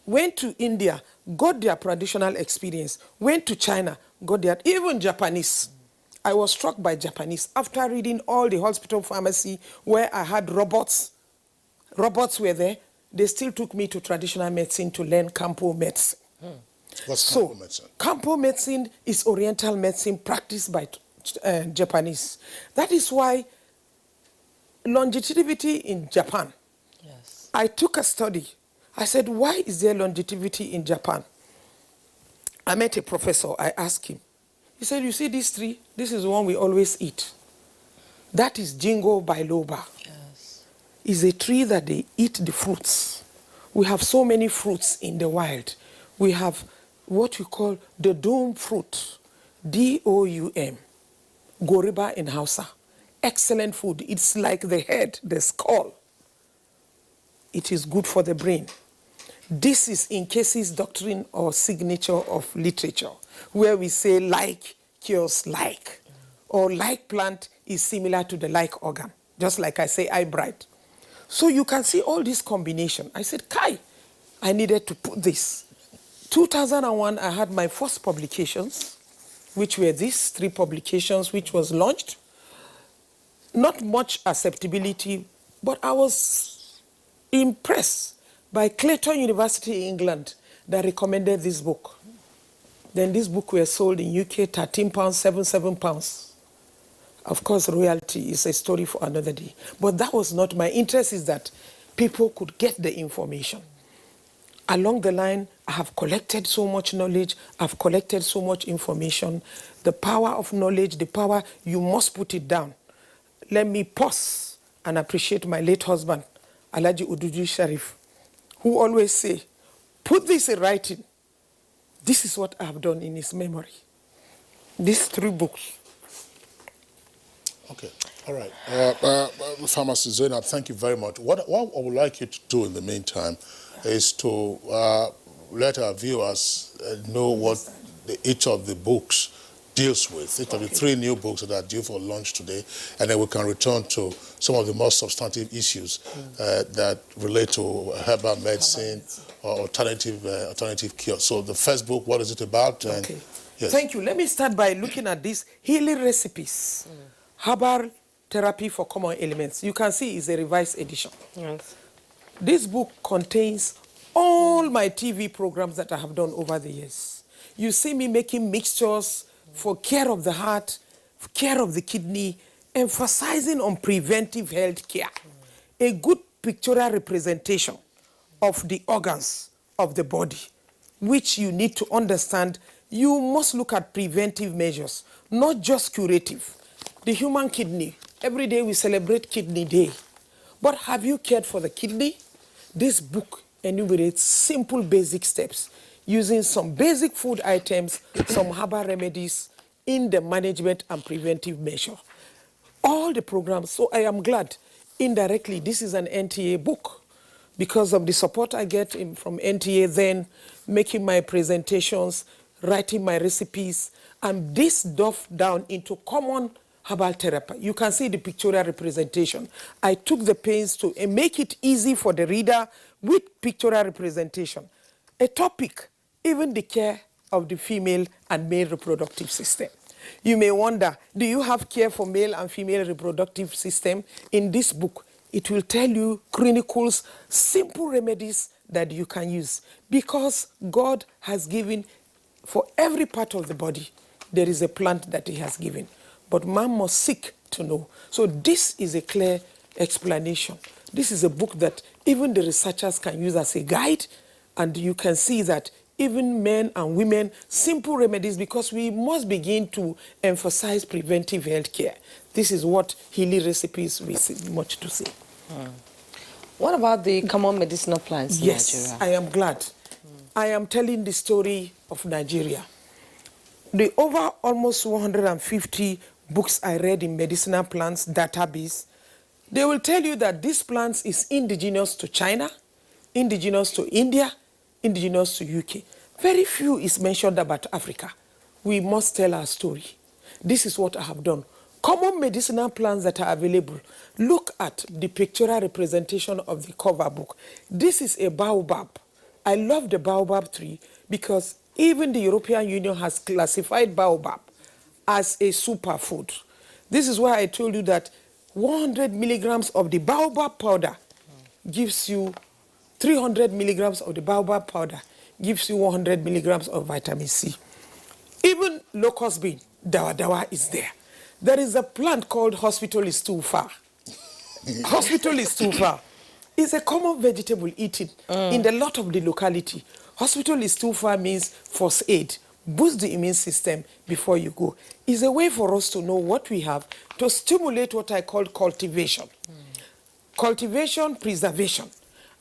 Went to India, got their traditional experience. Went to China, got their, even Japanese. I was struck by Japanese after reading all the hospital pharmacy where I had robots. Robots were there. They still took me to traditional medicine to learn Kampo medicine. What's Kampo medicine? Kampo medicine is Oriental medicine practiced by Japanese. That is why longevity in Japan. Yes. I took a study. I said, why is there longevity in Japan? I met a professor. I asked him. He said, you see this tree? This is the one we always eat. That is Jingo biloba. Yes. It's a tree that they eat the fruits. We have so many fruits in the wild. We have what we call the doom fruit, D-O-U-M, Goriba in Hausa. Excellent food. It's like the head, the skull. It is good for the brain. This is in cases doctrine or signature of literature, where we say like cures like, or like plant is similar to the like organ, just like I say eye bright. So you can see all this combination. I said, Kai, I needed to put this. 2001, I had my first publications, which were these 3 publications, which was launched. Not much acceptability, but I was impressed by Clayton University in England that recommended this book. Then this book was sold in UK, £13, £77. Of course, royalty is a story for another day. But that was not my interest, is that people could get the information. Along the line, I have collected so much knowledge, I've collected so much information. The power of knowledge, the power, you must put it down. Let me pause and appreciate my late husband, Alhaji Uduju Sharif, who always say, put this in writing. This is what I have done in his memory. These 3 books. Okay, all right. Pharmacist Zainab, thank you very much. What I would like you to do in the meantime is to let our viewers know what each of the books deals with. It will be 3 new books that are due for launch today, and then we can return to some of the more substantive issues that relate to herbal medicine or alternative cure. So the first book, what is it about? And, Okay. yes. Thank you. Let me start by looking at this healing recipes. Herbal therapy for common ailments. You can see it's a revised edition. Yes. This book contains all my TV programs that I have done over the years. You see me making mixtures for care of the heart, care of the kidney, emphasizing on preventive health care. A good pictorial representation of the organs of the body, which you need to understand. You must look at preventive measures, not just curative. The human kidney, every day we celebrate Kidney Day. But have you cared for the kidney? This book enumerates simple basic steps using some basic food items, some herbal remedies in the management and preventive measure. All the programs, so I am glad indirectly this is an NTA book because of the support I get from NTA then, making my presentations, writing my recipes, and this dove down into common herbal therapy. You can see the pictorial representation. I took the pains to make it easy for the reader with pictorial representation. A topic, even the care of the female and male reproductive system. You may wonder, do you have care for male and female reproductive system? In this book, it will tell you chronicles, simple remedies that you can use because God has given for every part of the body, there is a plant that he has given. But man must seek to know. So this is a clear explanation. This is a book that even the researchers can use as a guide, and you can see that even men and women, simple remedies, because we must begin to emphasize preventive health care. This is what healing recipes we see much to say. What about the common medicinal plants in Yes, Nigeria? I am glad. I am telling the story of Nigeria. The over almost 150 books I read in medicinal plants database, they will tell you that these plants is indigenous to China, indigenous to India, indigenous to UK. Very few is mentioned about Africa. We must tell our story. This is what I have done. Common medicinal plants that are available. Look at the pictorial representation of the cover book. This is a baobab. I love the baobab tree because even the European Union has classified baobab as a superfood. This is why I told you that 100 milligrams of the baobab powder gives you 300 milligrams of the baobab powder gives you 100 milligrams of vitamin C. Even locust bean, dawa is there. There is a plant called hospital is too far. Hospital is too far. It's a common vegetable eaten in a lot of the locality. Hospital is too far means first aid. Boost the immune system before you go. It's a way for us to know what we have to stimulate what I call cultivation. Cultivation, preservation.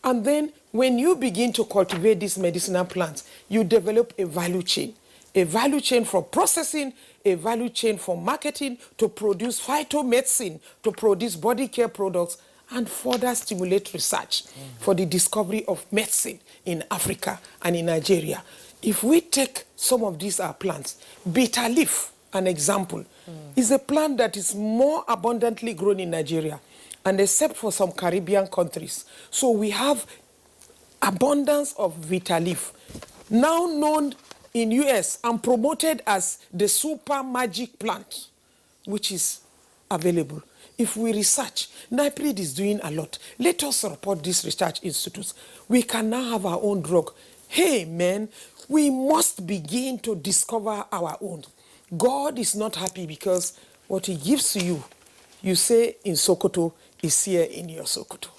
And then when you begin to cultivate these medicinal plants, you develop a value chain. A value chain for processing, a value chain for marketing, to produce phytomedicine, to produce body care products, and further stimulate research for the discovery of medicine in Africa and in Nigeria. If we take some of these plants, bitter leaf, an example, is a plant that is more abundantly grown in Nigeria, and except for some Caribbean countries. So we have abundance of bitter leaf, now known in US and promoted as the super magic plant, which is available. If we research, NIPRID is doing a lot. Let us support these research institutes. We can now have our own drug. Hey, man, we must begin to discover our own. God is not happy because what he gives to you, you say in Sokoto, is here in your Sokoto.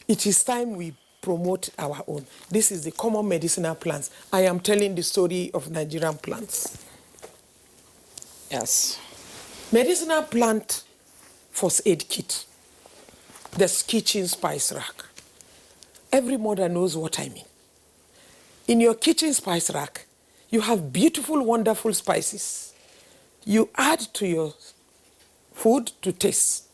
It is time we promote our own. This is the common medicinal plants. I am telling the story of Nigerian plants. Yes. Medicinal plant first aid kit. The kitchen spice rack. Every mother knows what I mean. In your kitchen spice rack, you have beautiful, wonderful spices. You add to your food to taste.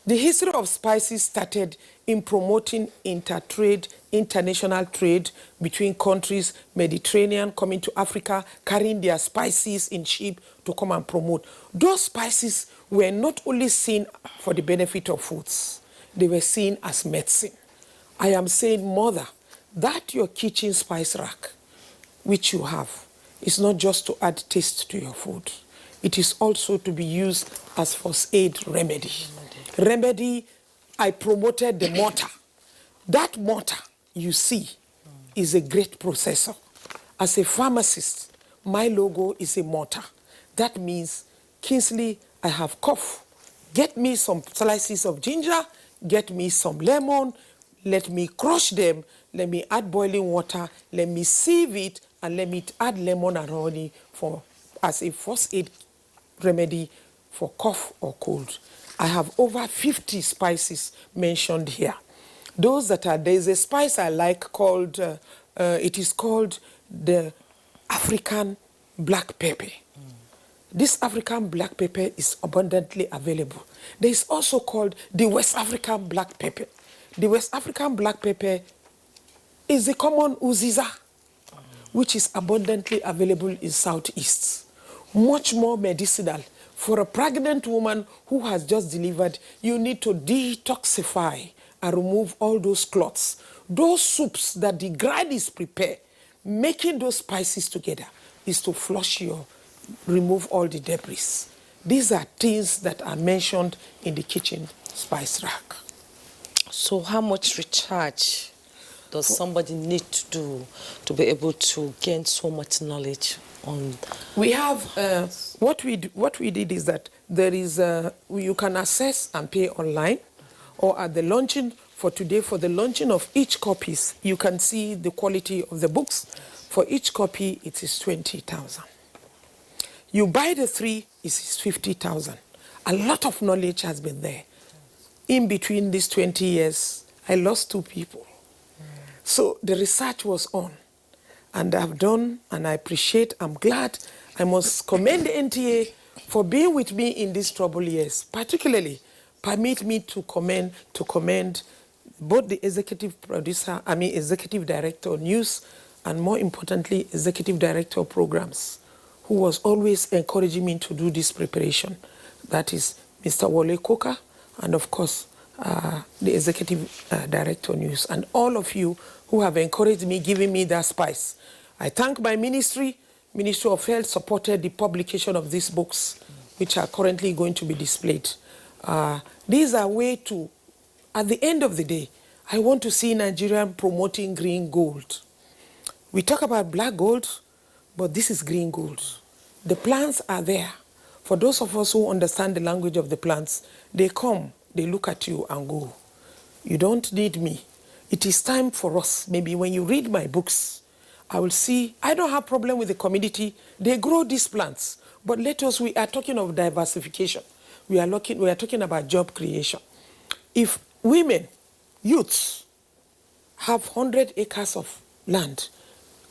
The history of spices started in promoting inter-trade international trade between countries, Mediterranean coming to Africa, carrying their spices in ship to come and promote. Those spices were not only seen for the benefit of foods, they were seen as medicine. I am saying, mother, that your kitchen spice rack, which you have, is not just to add taste to your food. It is also to be used as first aid remedy. Remedy, I promoted the mortar. That mortar, you see, is a great processor. As a pharmacist, my logo is a mortar. That means, Kingsley, I have cough. Get me some slices of ginger, get me some lemon, let me crush them, let me add boiling water, let me sieve it, and let me add lemon and honey as a first aid remedy for cough or cold. I have over 50 spices mentioned here. Those that are, there's a spice I like called, it is called the African black pepper. This African black pepper is abundantly available. There is also called the West African black pepper. The West African black pepper is the common uziza, which is abundantly available in Southeast. Much more medicinal. For a pregnant woman who has just delivered, you need to detoxify and remove all those clots. Those soups that the grind is prepared, making those spices together is to flush remove all the debris. These are things that are mentioned in the kitchen spice rack. So how much recharge does somebody need to do to be able to gain so much knowledge on? We have, what we did is that there is, you can access and pay online, or at the launching for today, for the launching of each copies, you can see the quality of the books. For each copy, it is 20,000. You buy the 3, it is 50,000. A lot of knowledge has been there. In between these 20 years, I lost 2 people. So the research was on, and I've done, and I appreciate, I'm glad. I must commend the NTA for being with me in these troubled years. Particularly, permit me to commend both the executive director of news, and more importantly, executive director of programs, who was always encouraging me to do this preparation. That is Mr. Wole Koka, and of course, the executive director of news, and all of you who have encouraged me, giving me that spice. I thank my Ministry of Health supported the publication of these books, which are currently going to be displayed. These are ways to, at the end of the day, I want to see Nigeria promoting green gold. We talk about black gold, but this is green gold. The plants are there. For those of us who understand the language of the plants, they come, they look at you and go. You don't need me. It is time for us. Maybe when you read my books, I will see, I don't have problem with the community. They grow these plants. But we are talking of diversification. We are talking about job creation. If women, youths, have 100 acres of land,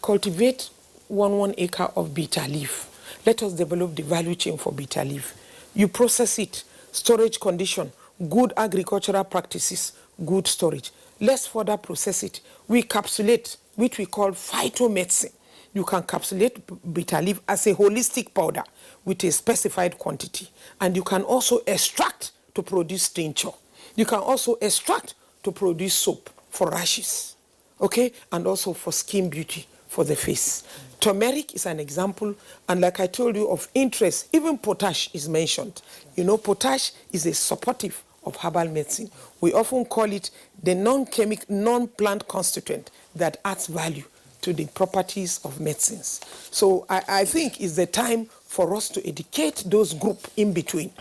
cultivate 1 acre of bitter leaf. Let us develop the value chain for bitter leaf. You process it, storage condition, good agricultural practices, good storage. Let's further process it. We capsulate, which we call phytomedicine. You can capsulate bitter leaf as a holistic powder with a specified quantity. And you can also extract to produce tincture. You can also extract to produce soap for rashes, okay? And also for skin beauty for the face. Turmeric is an example, and like I told you of interest, even potash is mentioned. You know, potash is a supportive of herbal medicine. We often call it the non-plant constituent that adds value to the properties of medicines. So I think it's the time for us to educate those groups in between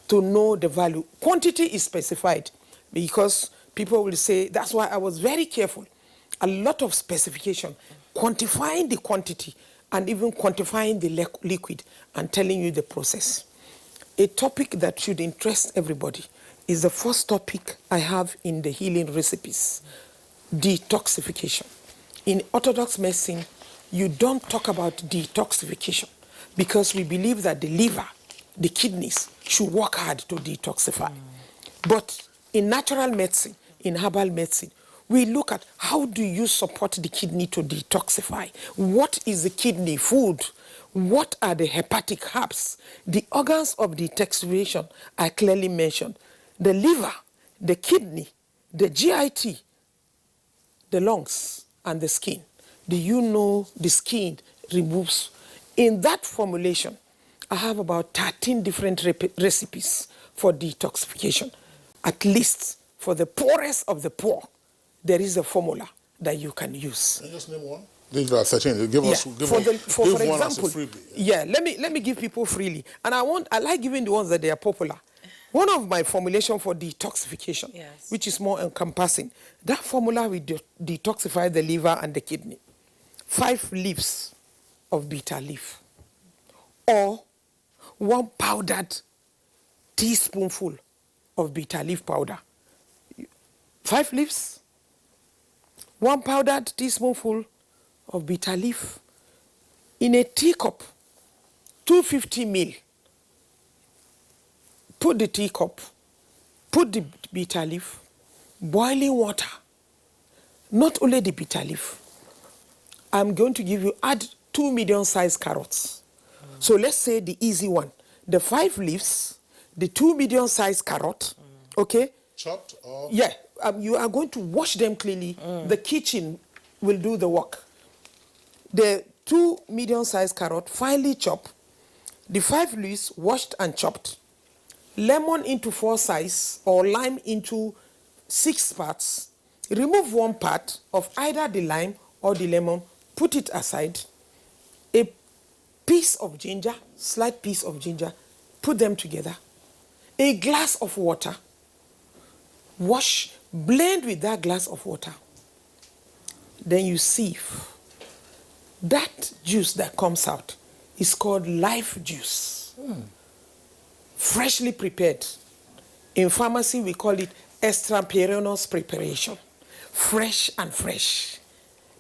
to know the value. Quantity is specified because people will say, that's why I was very careful. A lot of specification, quantifying the quantity and even quantifying the liquid and telling you the process. A topic that should interest everybody is the first topic I have in the healing recipes, detoxification. In Orthodox medicine, you don't talk about detoxification because we believe that the liver, the kidneys should work hard to detoxify. But in natural medicine, in herbal medicine, We look at how do you support the kidney to detoxify? What is the kidney food? What are the hepatic herbs? The organs of detoxification are clearly mentioned. The liver, the kidney, the GIT, the lungs, and the skin. Do you know the skin removes? In that formulation, I have about 13 different recipes for detoxification. At least for the poorest of the poor, there is a formula that you can use. Can you just name one? These are 13. Give us for one example, as a freebie. Yeah, let me give people freely. And I like giving the ones that they are popular. One of my formulation for detoxification, which is more encompassing, that formula will detoxify the liver and the kidney. 5 leaves of bitter leaf, or 1 powdered teaspoonful of bitter leaf powder. 5 leaves, 1 powdered teaspoonful of bitter leaf in a teacup, 250 ml. Put the teacup, put the bitter leaf, boiling water, not only the bitter leaf. I'm going to give you, add 2 medium-sized carrots. So let's say the easy one, the 5 leaves, the 2 medium-sized carrot, okay? Chopped or? Yeah, you are going to wash them cleanly. The kitchen will do the work. The 2 medium-sized carrot, finely chopped. The 5 leaves, washed and chopped. Lemon into 4 slices, or lime into 6 parts. Remove 1 part of either the lime or the lemon. Put it aside. A piece of ginger, slight piece of ginger. Put them together. A glass of water. Wash, blend with that glass of water. Then you sieve. That juice that comes out is called life juice. Freshly prepared. In pharmacy, we call it extemporaneous preparation. Fresh and fresh.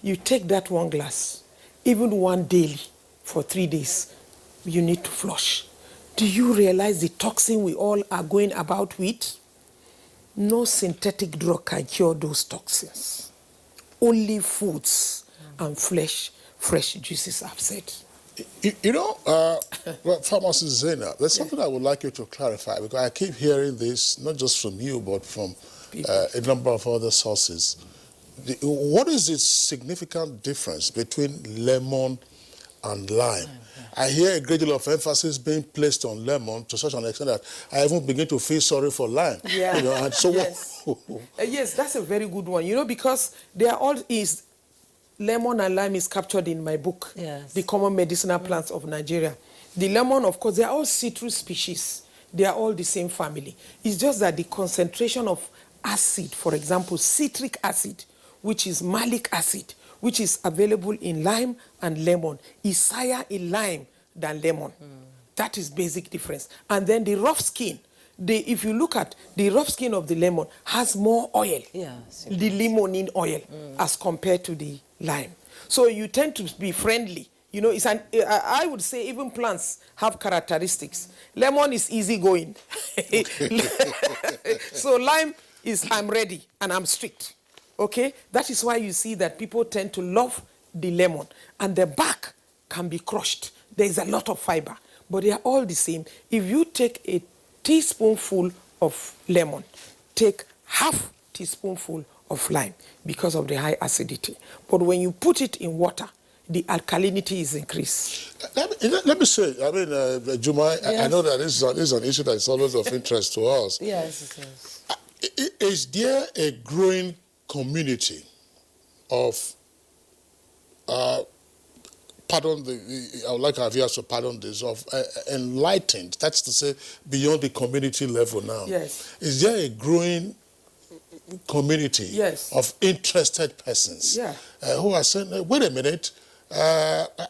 You take that 1 glass, even 1 daily for 3 days, you need to flush. Do you realize the toxin we all are going about with? No synthetic drug can cure those toxins. Only foods and fresh juices, I've said. You know, Pharmacist Zena, there's something I would like you to clarify, because I keep hearing this, not just from you, but from a number of other sources. What is the significant difference between lemon and lime? I hear a great deal of emphasis being placed on lemon to such an extent that I even begin to feel sorry for lime. Yeah. You know, and so yes, that's a very good one. You know, because they are all lemon and lime is captured in my book, The Common Medicinal Plants of Nigeria. The lemon, of course, they are all citrus species. They are all the same family. It's just that the concentration of acid, for example, citric acid, which is malic acid, which is available in lime and lemon, is higher in lime than lemon. That is basic difference. And then the rough skin, if you look at the rough skin of the lemon, has more oil, the limonene oil, as compared to the lime. So you tend to be friendly. You know, I would say even plants have characteristics. Lemon is easygoing. So lime is, I'm ready and I'm strict. Okay? That is why you see that people tend to love the lemon. And the bark can be crushed. There is a lot of fiber. But they are all the same. If you take a teaspoonful of lemon, take half teaspoonful of lime because of the high acidity. But when you put it in water, the alkalinity is increased. Let me say, I mean, Juma, I know that this is an issue that is always of interest to us. Yes, it is. Is there a growing community of, I would like our viewers to pardon this, of enlightened, that's to say, beyond the community level now? Yes. Is there a growing community of interested persons who are saying, wait a minute,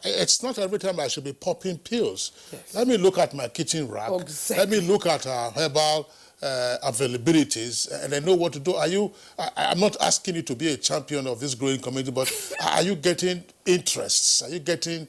it's not every time I should be popping pills. Let me look at my kitchen rack. Let me look at our herbal availabilities, and I know what to do. I'm not asking you to be a champion of this growing community, but are you getting interests? Are you getting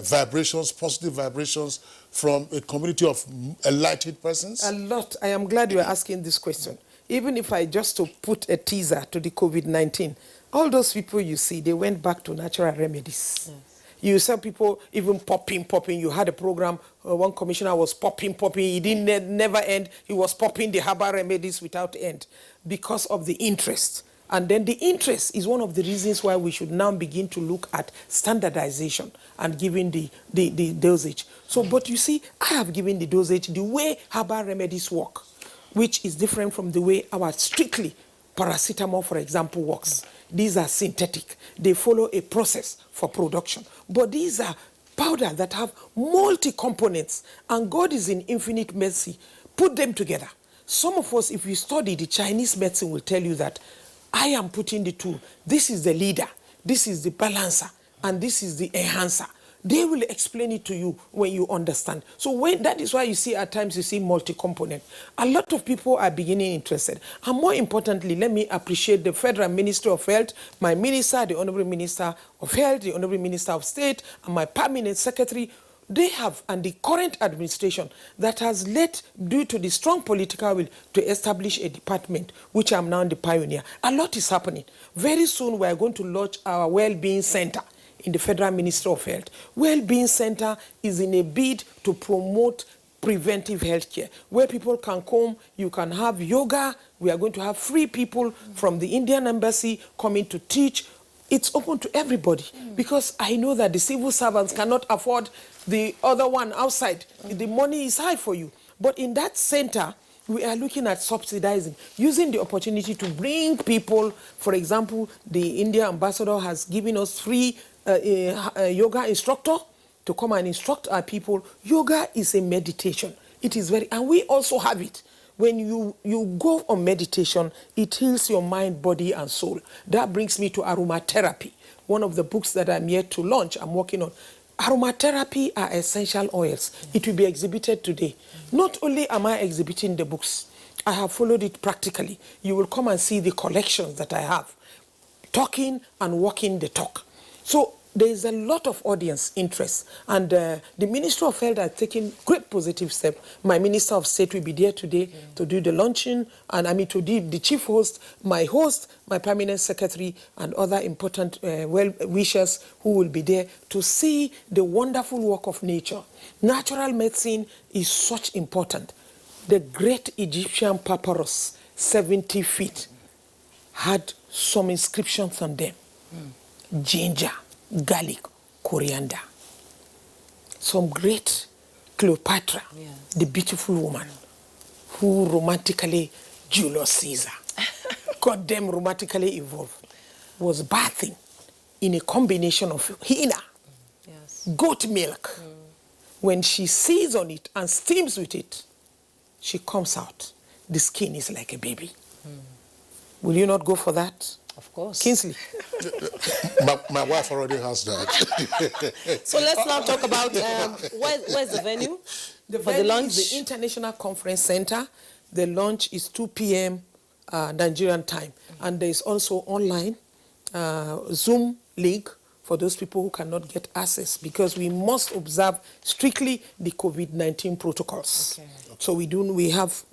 vibrations, positive vibrations from a community of enlightened persons? A lot. I am glad you are asking this question. Even if I just to put a teaser to the COVID-19, all those people you see, they went back to natural remedies. Yes. You saw people even popping. You had a program, one commissioner was popping. He didn't never end. He was popping the herbal remedies without end because of the interest. And then the interest is one of the reasons why we should now begin to look at standardization and giving the dosage. So, but you see, I have given the dosage the way herbal remedies work, which is different from the way our strictly paracetamol, for example, works. These are synthetic. They follow a process for production. But these are powder that have multi-components, and God is in infinite mercy. Put them together. Some of us, if you study the Chinese medicine, will tell you that I am putting the two. This is the leader, this is the balancer, and this is the enhancer. They will explain it to you when you understand. So that is why you see at times you see multi-component. A lot of people are beginning interested. And more importantly, let me appreciate the Federal Ministry of Health, my minister, the Honorable Minister of Health, the Honorable Minister of State, and my permanent secretary. They have, and the current administration that has led, due to the strong political will, to establish a department, which I'm now the pioneer. A lot is happening. Very soon we are going to launch our well-being center in the Federal Ministry of Health. Well-being center is in a bid to promote preventive health care, where people can come, you can have yoga. We are going to have free people from the Indian Embassy coming to teach. It's open to everybody, because I know that the civil servants cannot afford the other one outside. The money is high for you. But in that center, we are looking at subsidizing, using the opportunity to bring people. For example, the India ambassador has given us free yoga instructor to come and instruct our people. Yoga is a meditation. It is very, and we also have it. When you go on meditation, it heals your mind, body, and soul. That brings me to aromatherapy, one of the books that I'm yet to launch, I'm working on. Aromatherapy are essential oils. It will be exhibited today. Not only am I exhibiting the books, I have followed it practically. You will come and see the collections that I have, talking and walking the talk. So there is a lot of audience interest, and the Ministry of Health has taken great positive steps. My Minister of State will be there today to do the launching, and I mean to do the chief host, my permanent secretary, and other important well-wishers who will be there to see the wonderful work of nature. Natural medicine is such important. The great Egyptian papyrus, 70 feet, had some inscriptions on them. Ginger, garlic, coriander. Some great Cleopatra, the beautiful woman who romantically, Julius Caesar, got them romantically involved, was bathing in a combination of henna, goat milk. When she sees on it and steams with it, she comes out. The skin is like a baby. Will you not go for that? Of course. Kingsley. my wife already has that. So let's now talk about where's the venue for the launch? The International Conference Center. The launch is 2 p.m. Nigerian time. And there is also online Zoom link for those people who cannot get access, because we must observe strictly the COVID-19 protocols. Okay. So we have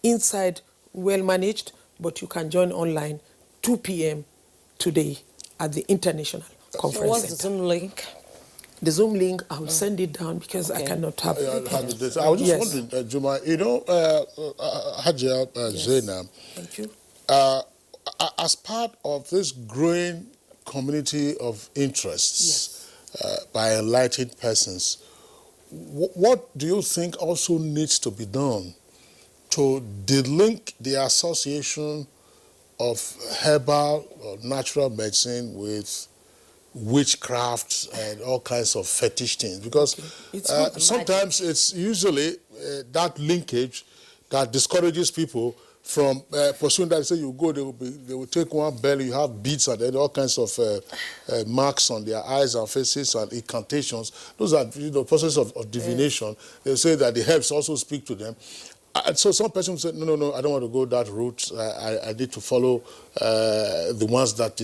inside well managed, but you can join online 2 p.m. today at the International Conference So what's Center. the Zoom link? The Zoom link, I will send it down because I cannot have it. I was just wondering, Juma, you know, Hajia Zainab, thank you. As part of this growing community of interests by enlightened persons, what do you think also needs to be done to delink the association of herbal or natural medicine with witchcraft and all kinds of fetish things? Because sometimes it's usually that linkage that discourages people from pursuing that. Say you go, they will take one bell, you have beads and then all kinds of marks on their eyes and faces and incantations. Those are process of divination. They say that the herbs also speak to them. So some person said, no, I don't want to go that route. I need to follow the ones that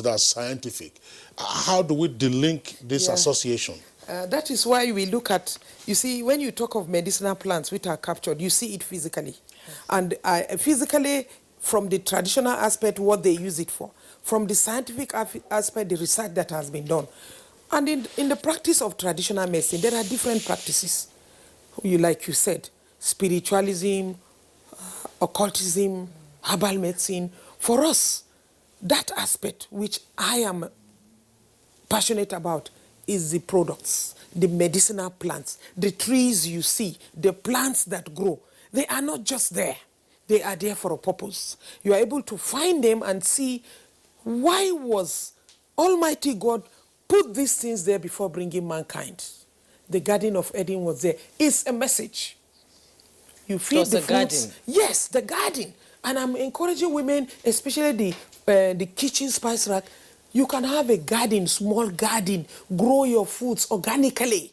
are scientific. How do we delink this association? That is why we look at, you see, when you talk of medicinal plants which are captured, you see it physically. And physically, from the traditional aspect, what they use it for. From the scientific aspect, the research that has been done. And in the practice of traditional medicine, there are different practices. Like you said, spiritualism, occultism, herbal medicine. For us, that aspect which I am passionate about is the products, the medicinal plants, the trees you see, the plants that grow. They are not just there. They are there for a purpose. You are able to find them and see why was Almighty God put these things there before bringing mankind. The Garden of Eden was there. It's a message. You feed the fruits. Garden. Yes, the garden. And I'm encouraging women, especially the kitchen spice rack. You can have a garden, small garden, grow your foods organically,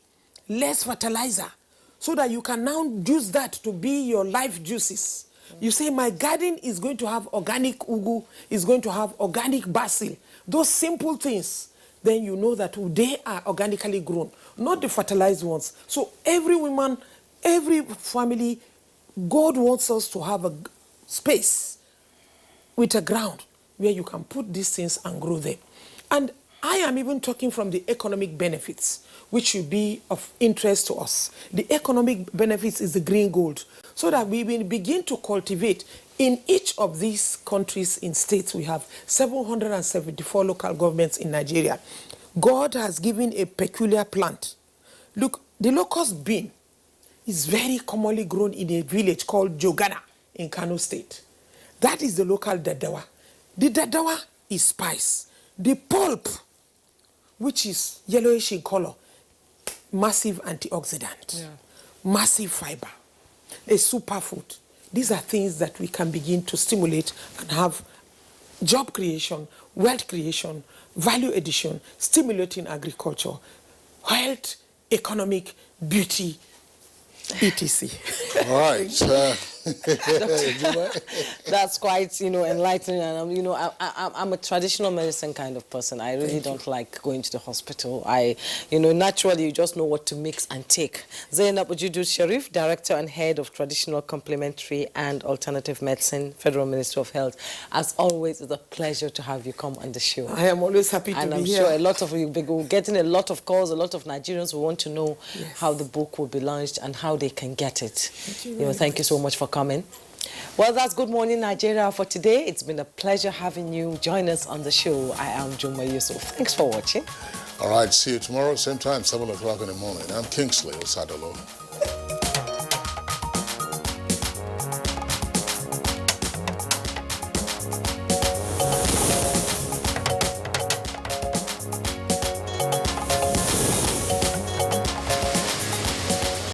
less fertilizer, so that you can now use that to be your life juices. You say, my garden is going to have organic ugu, is going to have organic basil. Those simple things, then you know that they are organically grown, not the fertilized ones. So every woman, every family, God wants us to have a space with a ground where you can put these things and grow them. And I am even talking from the economic benefits, which should be of interest to us. The economic benefits is the green gold, so that we will begin to cultivate. In each of these countries, in states, we have 774 local governments in Nigeria. God has given a peculiar plant. Look, the locust bean is very commonly grown in a village called Jogana in Kano State. That is the local dadawa. The dadawa is spice. The pulp, which is yellowish in color, massive antioxidant, massive fiber, a superfood. These are things that we can begin to stimulate and have job creation, wealth creation, value addition, stimulating agriculture, health, economic, beauty, etc. All right. That's quite, enlightening. And I'm a traditional medicine kind of person. I really don't like going to the hospital. Naturally, you just know what to mix and take. Zainab Ujudu Sharif, Director and Head of Traditional Complementary and Alternative Medicine, Federal Ministry of Health. As always, it's a pleasure to have you come on the show. I am always happy to be here. And I'm sure a lot of you will be getting a lot of calls. A lot of Nigerians will want to know how the book will be launched and how they can get it. Thank you so much for coming. Well, that's Good Morning Nigeria for today. It's been a pleasure having you join us on the show. I am Juma Yusuf. Thanks for watching. All right, see you tomorrow, same time, 7 o'clock in the morning. I'm Kingsley Osadolo.